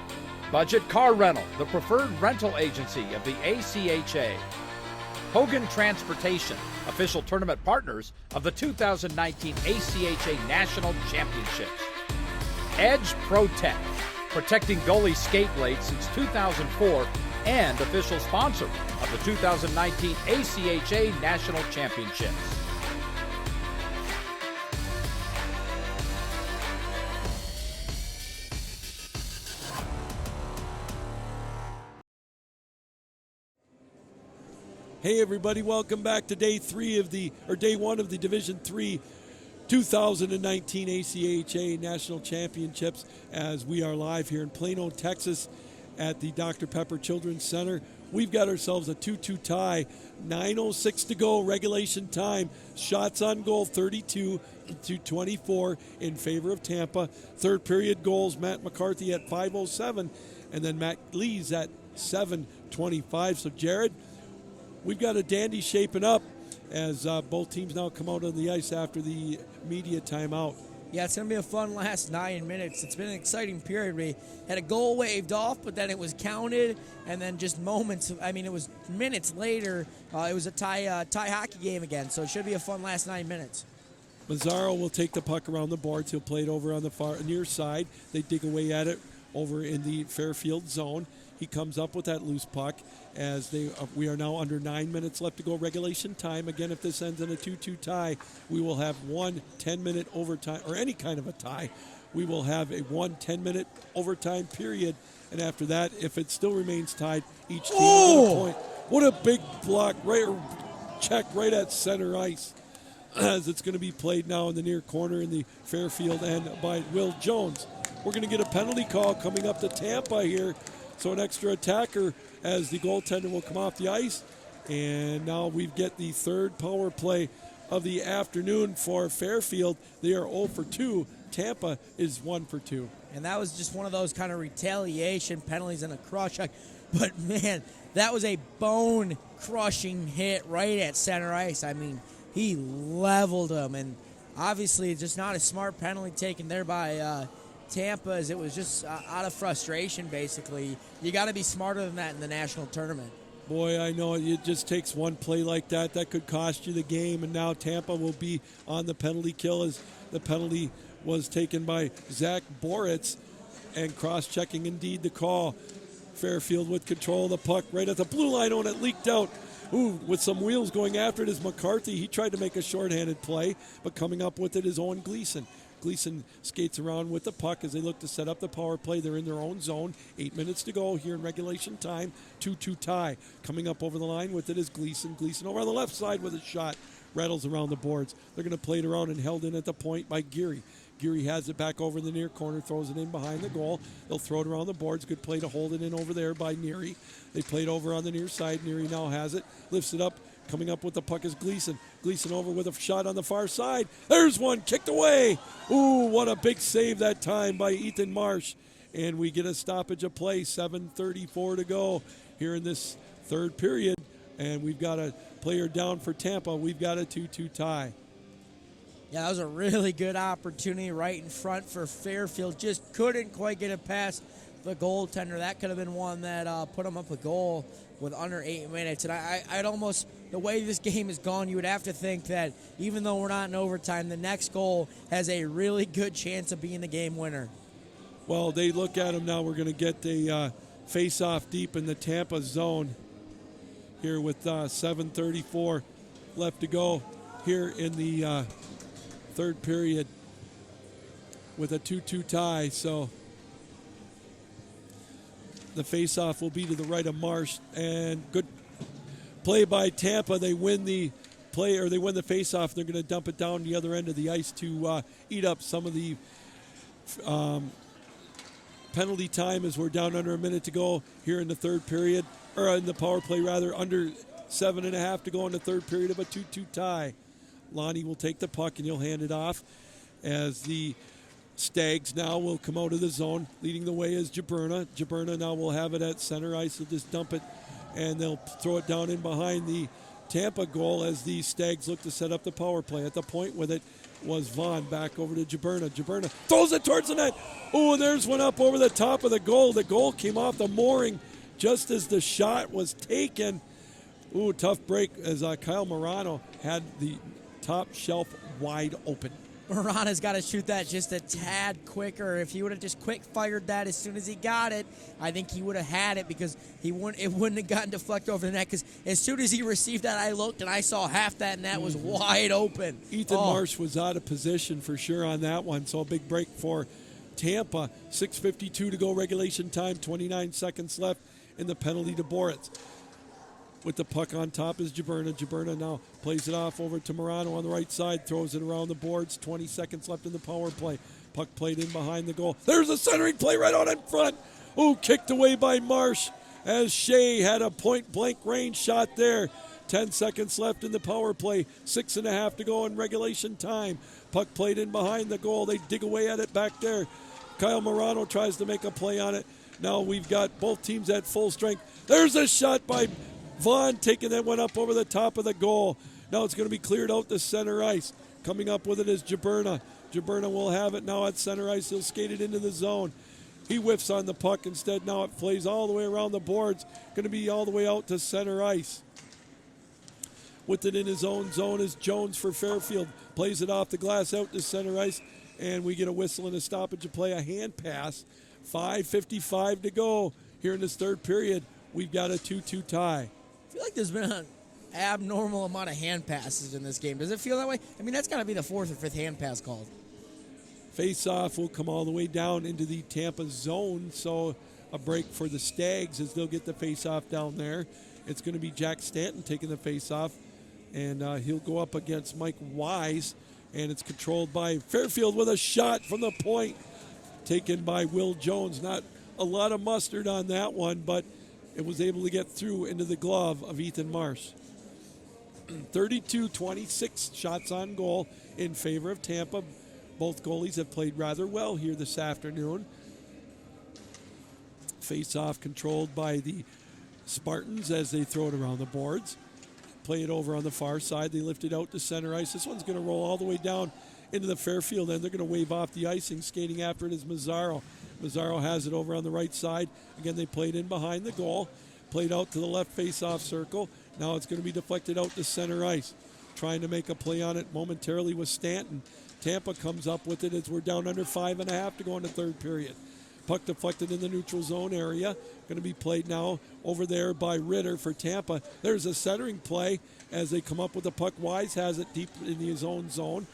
Budget Car Rental, the preferred rental agency of the ACHA. Hogan Transportation, official tournament partners of the 2019 ACHA National Championships. Edge Protect, protecting goalie skate blades since 2004 and official sponsor of the 2019 ACHA National Championships. Hey everybody, welcome back to day 1 of the Division III 2019 ACHA National Championships, as we are live here in Plano, Texas at the Dr. Pepper Children's Center. We've got ourselves a 2-2 tie, 9:06 to go, regulation time. Shots on goal 32-24 in favor of Tampa. Third period goals, Matt McCarthy at 5:07 and then Matt Lees at 7:25. So Jared, we've got a dandy shaping up as both teams now come out on the ice after the media timeout. Yeah, it's going to be a fun last 9 minutes. It's been an exciting period. We had a goal waved off, but then it was counted, and then just moments. It was minutes later. It was a tie hockey game again, so it should be a fun last 9 minutes. Mazzaro will take the puck around the boards. He'll play it over on the far near side. They dig away at it over in the Fairfield zone. He comes up with that loose puck as we are now under 9 minutes left to go regulation time. Again, if this ends in a 2-2 tie, we will have one 10-minute overtime, or any kind of a tie. We will have a 10-minute overtime period, and after that, if it still remains tied, each team will get a point. What a big block, check right at center ice, as it's going to be played now in the near corner in the Fairfield end by Will Jones. We're going to get a penalty call coming up to Tampa here. So an extra attacker as the goaltender will come off the ice. And now we get the third power play of the afternoon for Fairfield. They are 0 for 2. Tampa is 1 for 2. And that was just one of those kind of retaliation penalties and a crush. But, man, that was a bone-crushing hit right at center ice. I mean, he leveled him. And obviously just not a smart penalty taken there by Tampa, as it was just out of frustration, basically. You got to be smarter than that in the national tournament. Boy, I know it just takes one play like that. That could cost you the game, and now Tampa will be on the penalty kill as the penalty was taken by Zach Boritz, and cross-checking indeed the call. Fairfield with control of the puck right at the blue line, and it leaked out. Ooh, with some wheels going after it is McCarthy. He tried to make a shorthanded play, but coming up with it is Owen Gleason. Gleason skates around with the puck as they look to set up the power play. They're in their own zone. 8 minutes to go here in regulation time. 2-2 tie. Coming up over the line with it is Gleason. Gleason over on the left side with a shot. Rattles around the boards. They're going to play it around and held in at the point by Geary. Geary has it back over in the near corner, throws it in behind the goal. They'll throw it around the boards. Good play to hold it in over there by Neary. They played over on the near side. Neary now has it. Lifts it up. Coming up with the puck is Gleason. Gleason over with a shot on the far side. There's one kicked away. Ooh, what a big save that time by Ethan Marsh. And we get a stoppage of play. 7:34 to go here in this third period. And we've got a player down for Tampa. We've got a 2-2 tie. Yeah, that was a really good opportunity right in front for Fairfield. Just couldn't quite get it past the goaltender. That could have been one that put him up a goal with under 8 minutes. And I'd almost, the way this game has gone, you would have to think that even though we're not in overtime, the next goal has a really good chance of being the game winner. Well, they look at him now. We're going to get the face-off deep in the Tampa zone here with 7:34 left to go here in the third period with a 2-2 tie. So the face-off will be to the right of Marsh, and good play by Tampa. They win the play, or they win the face-off. They're going to dump it down the other end of the ice to eat up some of the penalty time, as we're down under a minute to go here in the third period, or in the power play rather, under 7.5 to go in the third period of a 2-2 tie. Lonnie will take the puck and he'll hand it off as the Stags now will come out of the zone. Leading the way is Jaberna. Jaberna now will have it at center ice. They'll just dump it and they'll throw it down in behind the Tampa goal as the Stags look to set up the power play. At the point with it was Vaughn. Back over to Jaberna. Jaberna throws it towards the net. Oh, and there's one up over the top of the goal. The goal came off the mooring just as the shot was taken. Ooh, tough break as Kyle Morano had the top shelf wide open. Morano's got to shoot that just a tad quicker. If he would have just quick fired that as soon as he got it, I think he would have had it, because it wouldn't have gotten deflected over the net. Because as soon as he received that, I looked and I saw half that net was wide open. Ethan Marsh was out of position for sure on that one. So a big break for Tampa. 6:52 to go regulation time. 29 seconds left in the penalty to Boritz. With the puck on top is Jaberna. Jaberna now plays it off over to Morano on the right side, throws it around the boards. 20 seconds left in the power play. Puck played in behind the goal. There's a centering play right out in front. Ooh, kicked away by Marsh as Shea had a point-blank range shot there. 10 seconds left in the power play. 6.5 to go in regulation time. Puck played in behind the goal. They dig away at it back there. Kyle Morano tries to make a play on it. Now we've got both teams at full strength. There's a shot by Vaughn, taking that one up over the top of the goal. Now it's going to be cleared out to center ice. Coming up with it is Jaberna. Jaberna will have it now at center ice. He'll skate it into the zone. He whiffs on the puck instead. Now it plays all the way around the boards. Going to be all the way out to center ice. With it in his own zone is Jones for Fairfield. Plays it off the glass out to center ice. And we get a whistle and a stoppage of play, a hand pass. 5:55 to go here in this third period. We've got a 2-2 tie. I feel like there's been an abnormal amount of hand passes in this game. Does it feel that way? I mean, that's got to be the fourth or fifth hand pass called. Face-off will come all the way down into the Tampa zone, so a break for the Stags as they'll get the face-off down there. It's going to be Jack Stanton taking the face-off, and he'll go up against Mike Wise, and it's controlled by Fairfield with a shot from the point taken by Will Jones. Not a lot of mustard on that one, but it was able to get through into the glove of Ethan Marsh. 32-26 shots on goal in favor of Tampa. Both goalies have played rather well here this afternoon. Face-off controlled by the Spartans as they throw it around the boards. Play it over on the far side. They lift it out to center ice. This one's going to roll all the way down into the Fairfield end. They're going to wave off the icing. Skating after it is Mazzaro. Mazzaro has it over on the right side. Again, they played in behind the goal. Played out to the left face-off circle. Now it's going to be deflected out to center ice. Trying to make a play on it momentarily with Stanton. Tampa comes up with it as we're down under 5.5 to go in the third period. Puck deflected in the neutral zone area. Going to be played now over there by Ritter for Tampa. There's a centering play as they come up with the puck. Wise has it deep in his own zone.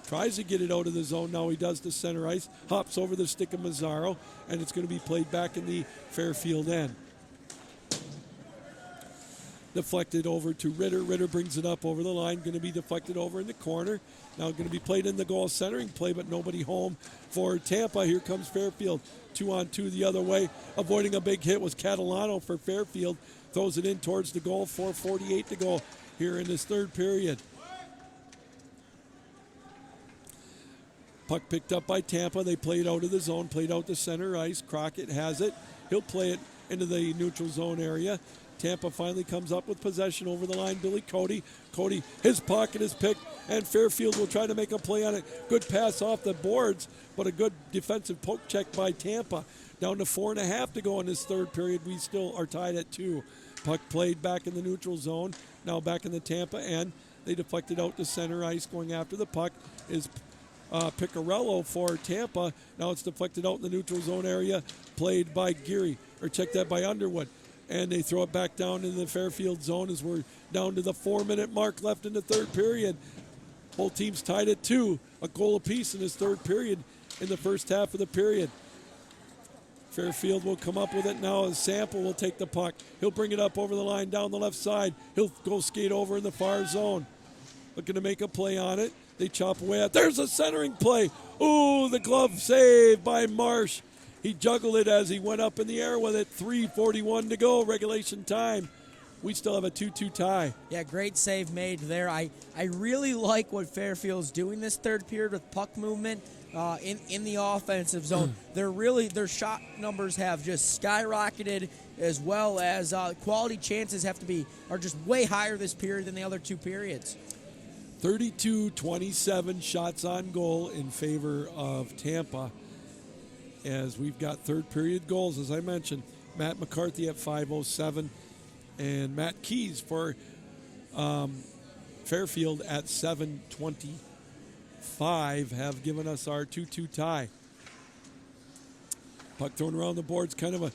Tries to get it out of the zone. Now he does to center ice. Hops over the stick of Mazzaro. And it's going to be played back in the Fairfield end. Deflected over to Ritter. Ritter brings it up over the line. Going to be deflected over in the corner. Now going to be played in the goal centering play, but nobody home for Tampa. Here comes Fairfield. 2-on-2 the other way. Avoiding a big hit was Catalano for Fairfield. Throws it in towards the goal. 4:48 to go here in this third period. Puck picked up by Tampa. They played out of the zone, played out to center ice. Crockett has it. He'll play it into the neutral zone area. Tampa finally comes up with possession over the line. Billy Cody. Cody, his pocket is picked, and Fairfield will try to make a play on it. Good pass off the boards, but a good defensive poke check by Tampa. Down to 4.5 to go in this third period. We still are tied at 2. Puck played back in the neutral zone. Now back in the Tampa end. They deflected out to center ice. Going after the puck is Piccarello for Tampa. Now it's deflected out in the neutral zone area. Played by Geary, or checked that by Underwood. And they throw it back down in the Fairfield zone as we're down to the 4-minute mark left in the third period. Both teams tied at 2, a goal apiece in this third period in the first half of the period. Fairfield will come up with it now as Sample will take the puck. He'll bring it up over the line down the left side. He'll go skate over in the far zone. Looking to make a play on it. They chop away at. There's a centering play. Ooh, the glove save by Marsh. He juggled it as he went up in the air with it. 3:41 to go, regulation time. We still have a 2-2 tie. Yeah, great save made there. I really like what Fairfield's doing this third period with puck movement in the offensive zone. Their shot numbers have just skyrocketed, as well as quality chances are just way higher this period than the other two periods. 32-27 shots on goal in favor of Tampa. As we've got third period goals, as I mentioned, Matt McCarthy at 5:07 and Matt Keys for Fairfield at 7:25 have given us our 2-2 tie. Puck thrown around the boards, kind of a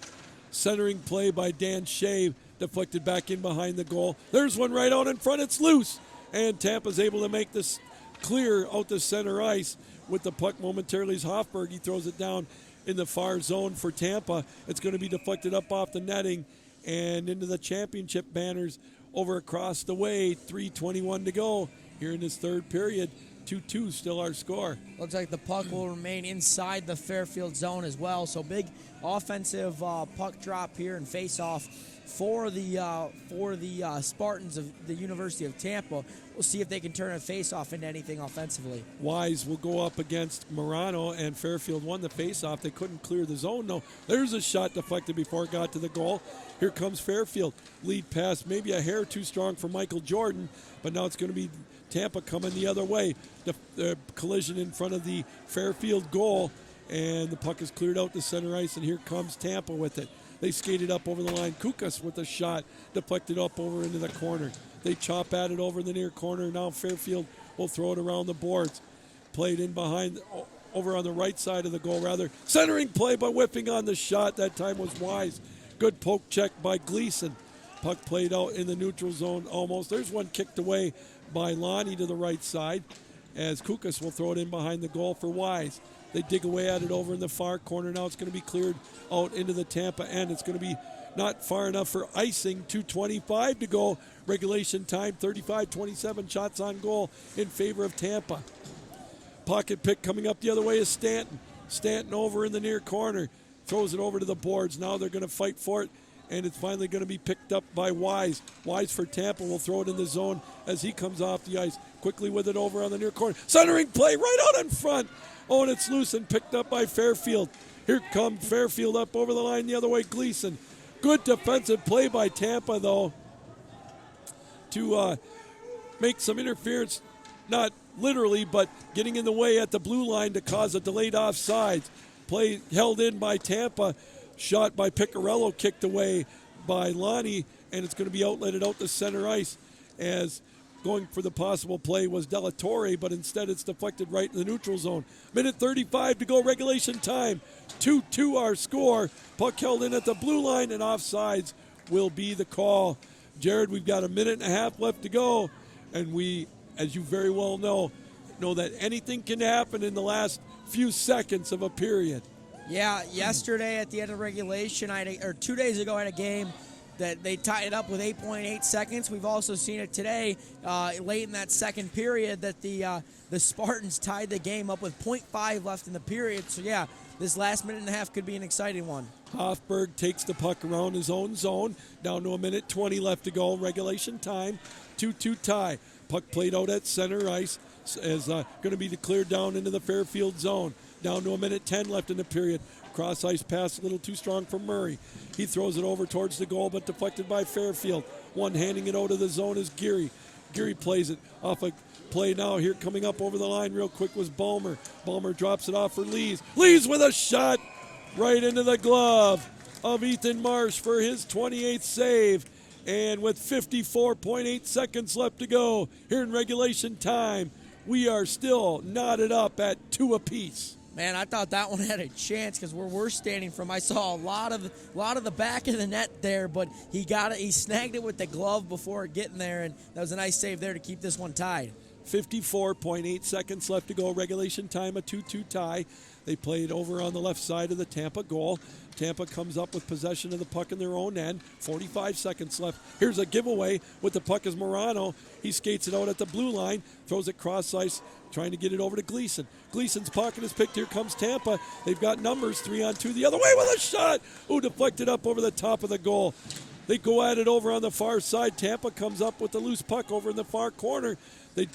centering play by Dan Shea, deflected back in behind the goal. There's one right out in front, it's loose, and Tampa's able to make this clear out to center ice with the puck momentarily. Hoffberg, he throws it down in the far zone for Tampa. It's going to be deflected up off the netting and into the championship banners over across the way. 3:21 to go here in this third period. 2-2 still our score. Looks like the puck will remain inside the Fairfield zone as well. So big offensive puck drop here and face-off for the Spartans of the University of Tampa. We'll see if they can turn a face-off into anything offensively. Wise will go up against Morano, and Fairfield won the face-off. They couldn't clear the zone. No, there's a shot deflected before it got to the goal. Here comes Fairfield. Lead pass, maybe a hair too strong for Michael Jordan, but now it's going to be Tampa coming the other way. The collision in front of the Fairfield goal, and the puck is cleared out to center ice, and here comes Tampa with it. They skated up over the line. Kukas with a shot, deflected up over into the corner. They chop at it over in the near corner. Now Fairfield will throw it around the boards. Played in behind, over on the right side of the goal, rather. Centering play, but whipping on the shot. That time was Wise. Good poke check by Gleason. Puck played out in the neutral zone almost. There's one kicked away by Lonnie to the right side, as Kukas will throw it in behind the goal for Wise. They dig away at it over in the far corner. Now it's going to be cleared out into the Tampa end. It's going to be not far enough for icing. 2:25 to go. Regulation time, 35-27 shots on goal in favor of Tampa. Pocket pick coming up the other way is Stanton. Stanton over in the near corner. Throws it over to the boards. Now they're going to fight for it, and it's finally going to be picked up by Wise. Wise for Tampa will throw it in the zone as he comes off the ice. Quickly with it over on the near corner. Centering play right out in front. Oh, and it's loose and picked up by Fairfield. Here comes Fairfield up over the line the other way, Gleason. Good defensive play by Tampa, though, to make some interference. Not literally, but getting in the way at the blue line to cause a delayed offsides. Play held in by Tampa, shot by Piccarello, kicked away by Lonnie, and it's going to be outletted out to center ice as going for the possible play was De La Torre, but instead it's deflected right in the neutral zone. Minute 35 to go, regulation time. 2-2 our score. Puck held in at the blue line, and offsides will be the call. Jared, we've got a minute and a half left to go, and we, as you very well know that anything can happen in the last few seconds of a period. Yeah, yesterday at the end of regulation, 2 days ago, I had a game that they tied it up with 8.8 seconds. We've also seen it today, late in that second period, that the Spartans tied the game up with 0.5 left in the period. So, yeah, this last minute and a half could be an exciting one. Hoffberg takes the puck around his own zone. Down to a minute 20 left to go. Regulation time. 2-2 tie. Puck played out at center ice is going to be cleared down into the Fairfield zone. Down to a minute 10 left in the period. Cross ice pass a little too strong for Murray. He throws it over towards the goal, but deflected by Fairfield. One handing it out of the zone is Geary. Geary plays it off a play now. Here coming up over the line real quick was Ballmer. Ballmer drops it off for Lees. Lees with a shot right into the glove of Ethan Marsh for his 28th save. And with 54.8 seconds left to go here in regulation time, we are still knotted up at 2 apiece. Man, I thought that one had a chance because where we're standing from, I saw a lot of the back of the net there, but he got it. He snagged it with the glove before getting there, and that was a nice save there to keep this one tied. 54.8 seconds left to go. Regulation time, a 2-2 tie. They played over on the left side of the Tampa goal. Tampa comes up with possession of the puck in their own end. 45 seconds left. Here's a giveaway with the puck is Morano. He skates it out at the blue line, throws it cross ice, trying to get it over to Gleason. Gleason's pocket is picked. Here comes Tampa. They've got numbers 3-on-2 the other way with a shot. Ooh, deflected up over the top of the goal. They go at it over on the far side. Tampa comes up with the loose puck over in the far corner. They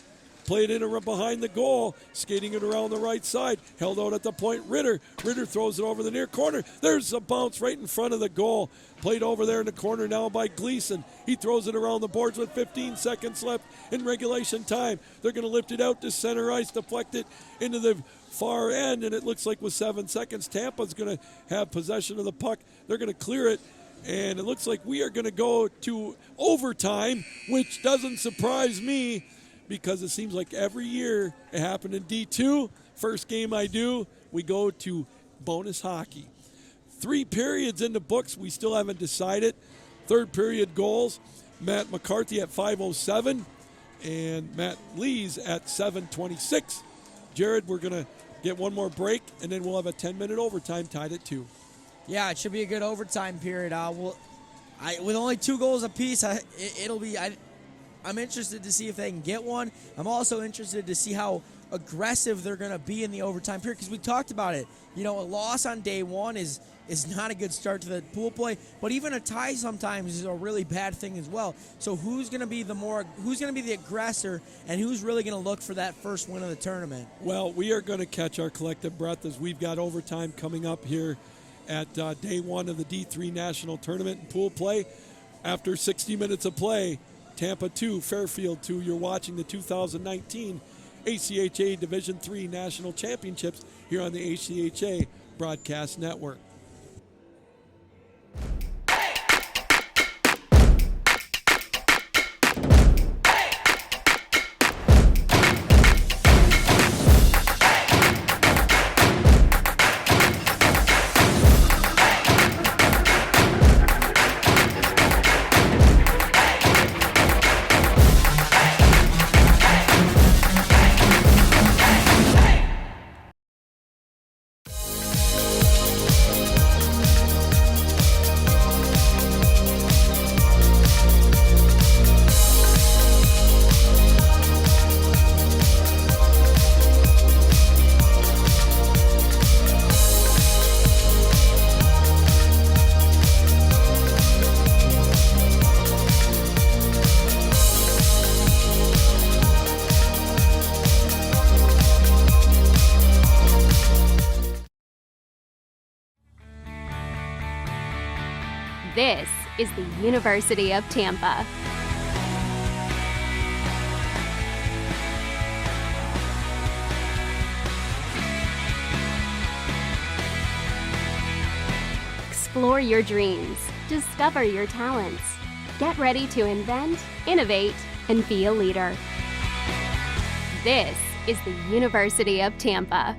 play it in behind the goal, skating it around the right side. Held out at the point, Ritter. Ritter throws it over the near corner. There's a bounce right in front of the goal. Played over there in the corner now by Gleason. He throws it around the boards with 15 seconds left in regulation time. They're going to lift it out to center ice, deflect it into the far end, and it looks like with 7 seconds, Tampa's going to have possession of the puck. They're going to clear it, and it looks like we are going to go to overtime, which doesn't surprise me, because it seems like every year it happened in D2. First game I do, we go to bonus hockey. 3 periods in the books. We still haven't decided. Third period goals, Matt McCarthy at 5:07 and Matt Lees at 7:26. Jared, we're going to get one more break, and then we'll have a 10-minute overtime tied at 2. Yeah, it should be a good overtime period. With only 2 goals apiece, it'll be... I'm interested to see if they can get one. I'm also interested to see how aggressive they're going to be in the overtime period, because we talked about it. You know, a loss on day one is not a good start to the pool play, but even a tie sometimes is a really bad thing as well. So who's going to be the aggressor, and who's really going to look for that first win of the tournament? Well, we are going to catch our collective breath as we've got overtime coming up here at day 1 of the D3 National Tournament in pool play. After 60 minutes of play, Tampa 2, Fairfield 2. You're watching the 2019 ACHA Division III National Championships here on the ACHA Broadcast Network. This is the University of Tampa. Explore your dreams. Discover your talents. Get ready to invent, innovate, and be a leader. This is the University of Tampa.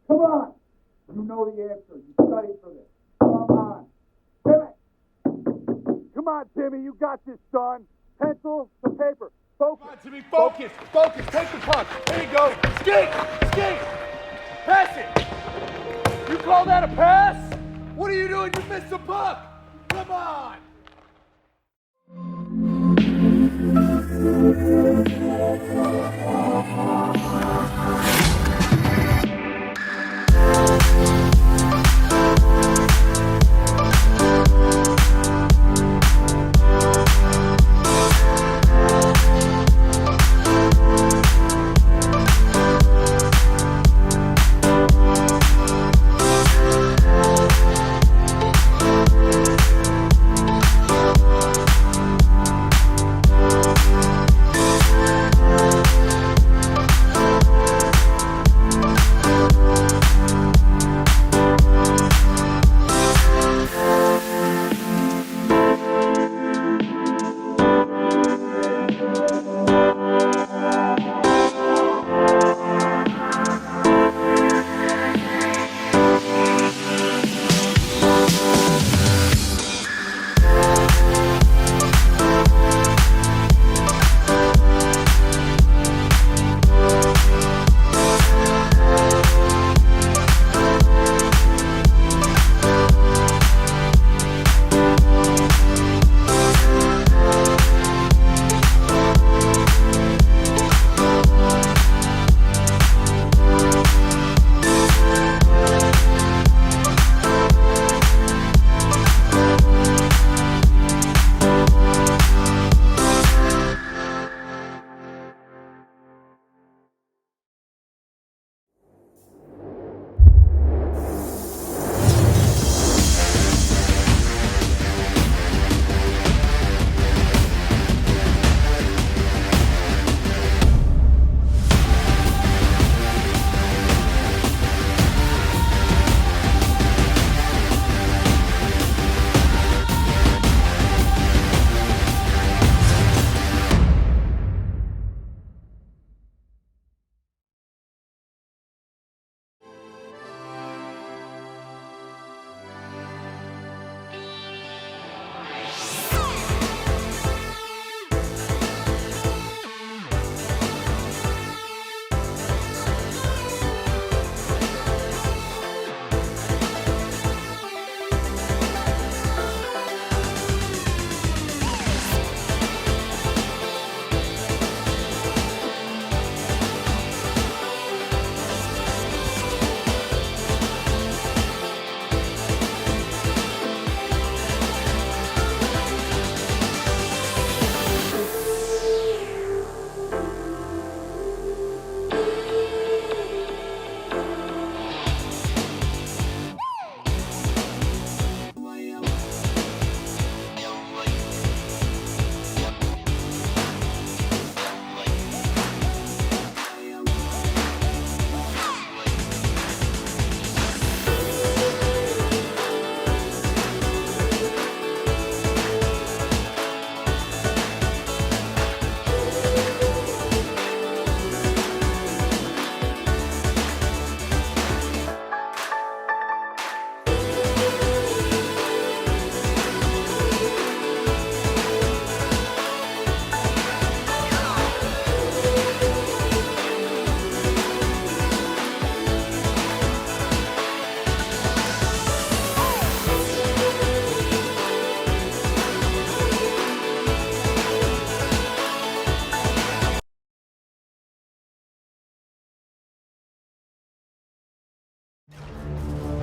Come on! You know the answer. You studied for this. Come on. Timmy! Come on, Timmy. You got this, son. Pencil to paper. Focus. Come on, Timmy. Focus. Focus. Take the puck. There you go. Skate! Skate! Pass it! You call that a pass? What are you doing? You missed the puck! Come on!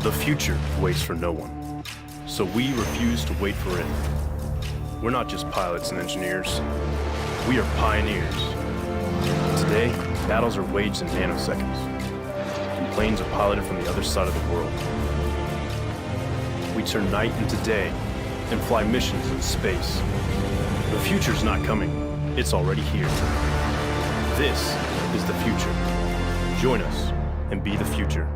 The future waits for no one, so we refuse to wait for it. We're not just pilots and engineers, we are pioneers. Today, battles are waged in nanoseconds, and planes are piloted from the other side of the world. We turn night into day and fly missions in space. The future's not coming, it's already here. This is the future. Join us and be the future.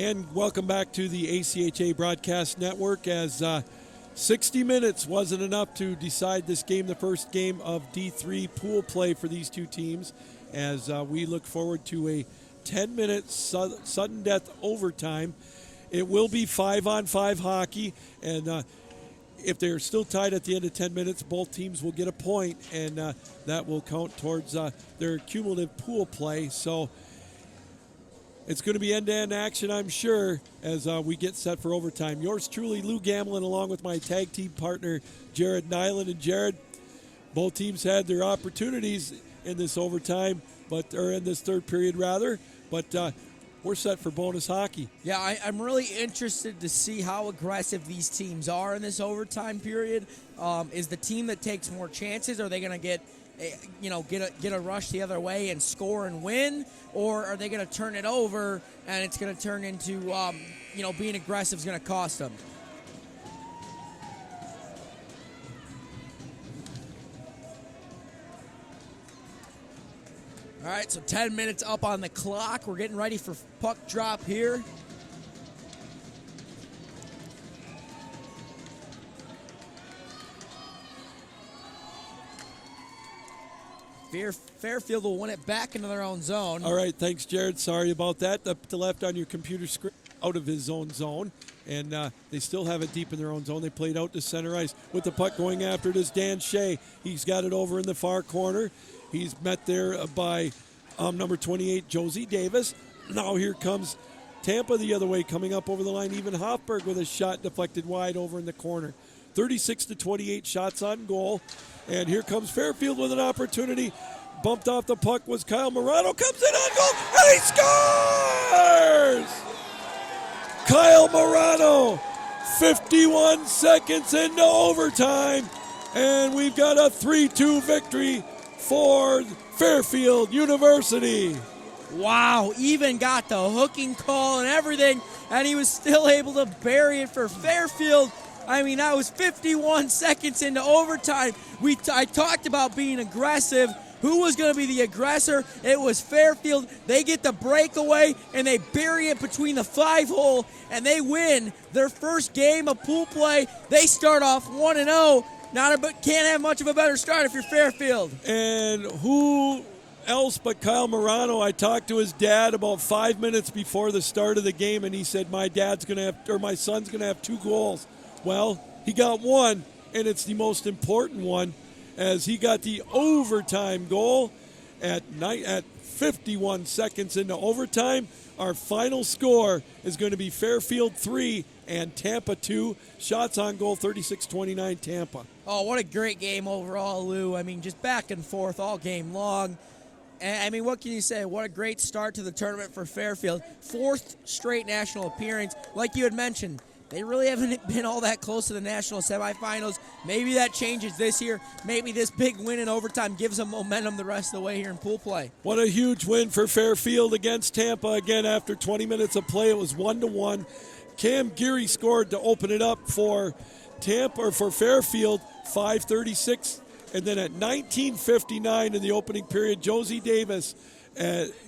And welcome back to the ACHA Broadcast Network. As 60 minutes wasn't enough to decide this game, the first game of D3 pool play for these two teams, as we look forward to a 10-minute sudden death overtime. It will be 5-on-5 hockey, and if they're still tied at the end of 10 minutes, both teams will get a point, and that will count towards their cumulative pool play. So it's going to be end-to-end action, I'm sure, as we get set for overtime. Yours truly, Lou Gamlin, along with my tag team partner, Jared Nyland. And Jared, both teams had their opportunities in this overtime, or in this third period, rather. But we're set for bonus hockey. Yeah, I'm really interested to see how aggressive these teams are in this overtime period. Is the team that takes more chances, are they going to get a rush the other way and score and win, or are they going to turn it over and it's going to turn into being aggressive is going to cost them? All right, so 10 minutes up on the clock. We're getting ready for puck drop here. Fairfield will win it back into their own zone. All right, thanks, Jared. Sorry about that. Up to left on your computer screen, out of his own zone. And they still have it deep in their own zone. They played out to center ice. With the puck going after it is Dan Shea. He's got it over in the far corner. He's met there by number 28, Josie Davis. Now here comes Tampa the other way, coming up over the line. Even Hoffberg with a shot deflected wide over in the corner. 36-28 shots on goal. And here comes Fairfield with an opportunity. Bumped off the puck was Kyle Morano. Comes in on goal, and he scores! Kyle Morano, 51 seconds into overtime. And we've got a 3-2 victory for Fairfield University. Wow, even got the hooking call and everything, and he was still able to bury it for Fairfield. I mean, that was 51 seconds into overtime. I talked about being aggressive. Who was going to be the aggressor? It was Fairfield. They get the breakaway, and they bury it between the 5-hole, and they win their first game of pool play. They start off 1-0. Can't have much of a better start if you're Fairfield. And who else but Kyle Morano? I talked to his dad about 5 minutes before the start of the game, and he said, my son's going to have 2 goals. Well, he got one, and it's the most important one, as he got the overtime goal at 51 seconds into overtime. Our final score is going to be Fairfield 3 and Tampa 2. Shots on goal, 36-29 Tampa. Oh, what a great game overall, Lou. I mean, just back and forth all game long. And, I mean, what can you say? What a great start to the tournament for Fairfield. 4th straight national appearance. Like you had mentioned, they really haven't been all that close to the national semifinals. Maybe that changes this year. Maybe this big win in overtime gives them momentum the rest of the way here in pool play. What a huge win for Fairfield against Tampa. Again, after 20 minutes of play, it was 1-1. Cam Geary scored to open it up for Fairfield, 5:36. And then at 19:59 in the opening period, Josie Davis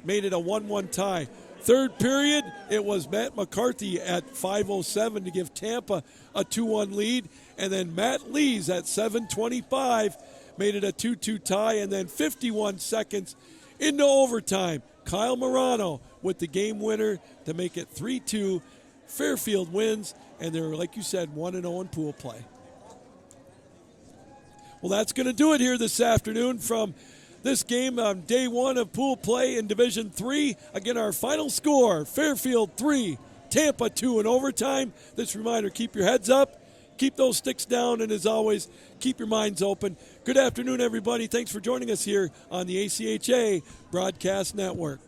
made it a 1-1 tie. Third period, it was Matt McCarthy at 5:07 to give Tampa a 2-1 lead. And then Matt Lees at 7:25 made it a 2-2 tie. And then 51 seconds into overtime, Kyle Morano with the game winner to make it 3-2. Fairfield wins, and they're, like you said, 1-0 in pool play. Well, that's going to do it here this afternoon from this game on day 1 of pool play in Division 3. Again, our final score, Fairfield 3, Tampa 2 in overtime. This reminder, keep your heads up, keep those sticks down, and as always, keep your minds open. Good afternoon, everybody. Thanks for joining us here on the ACHA Broadcast Network.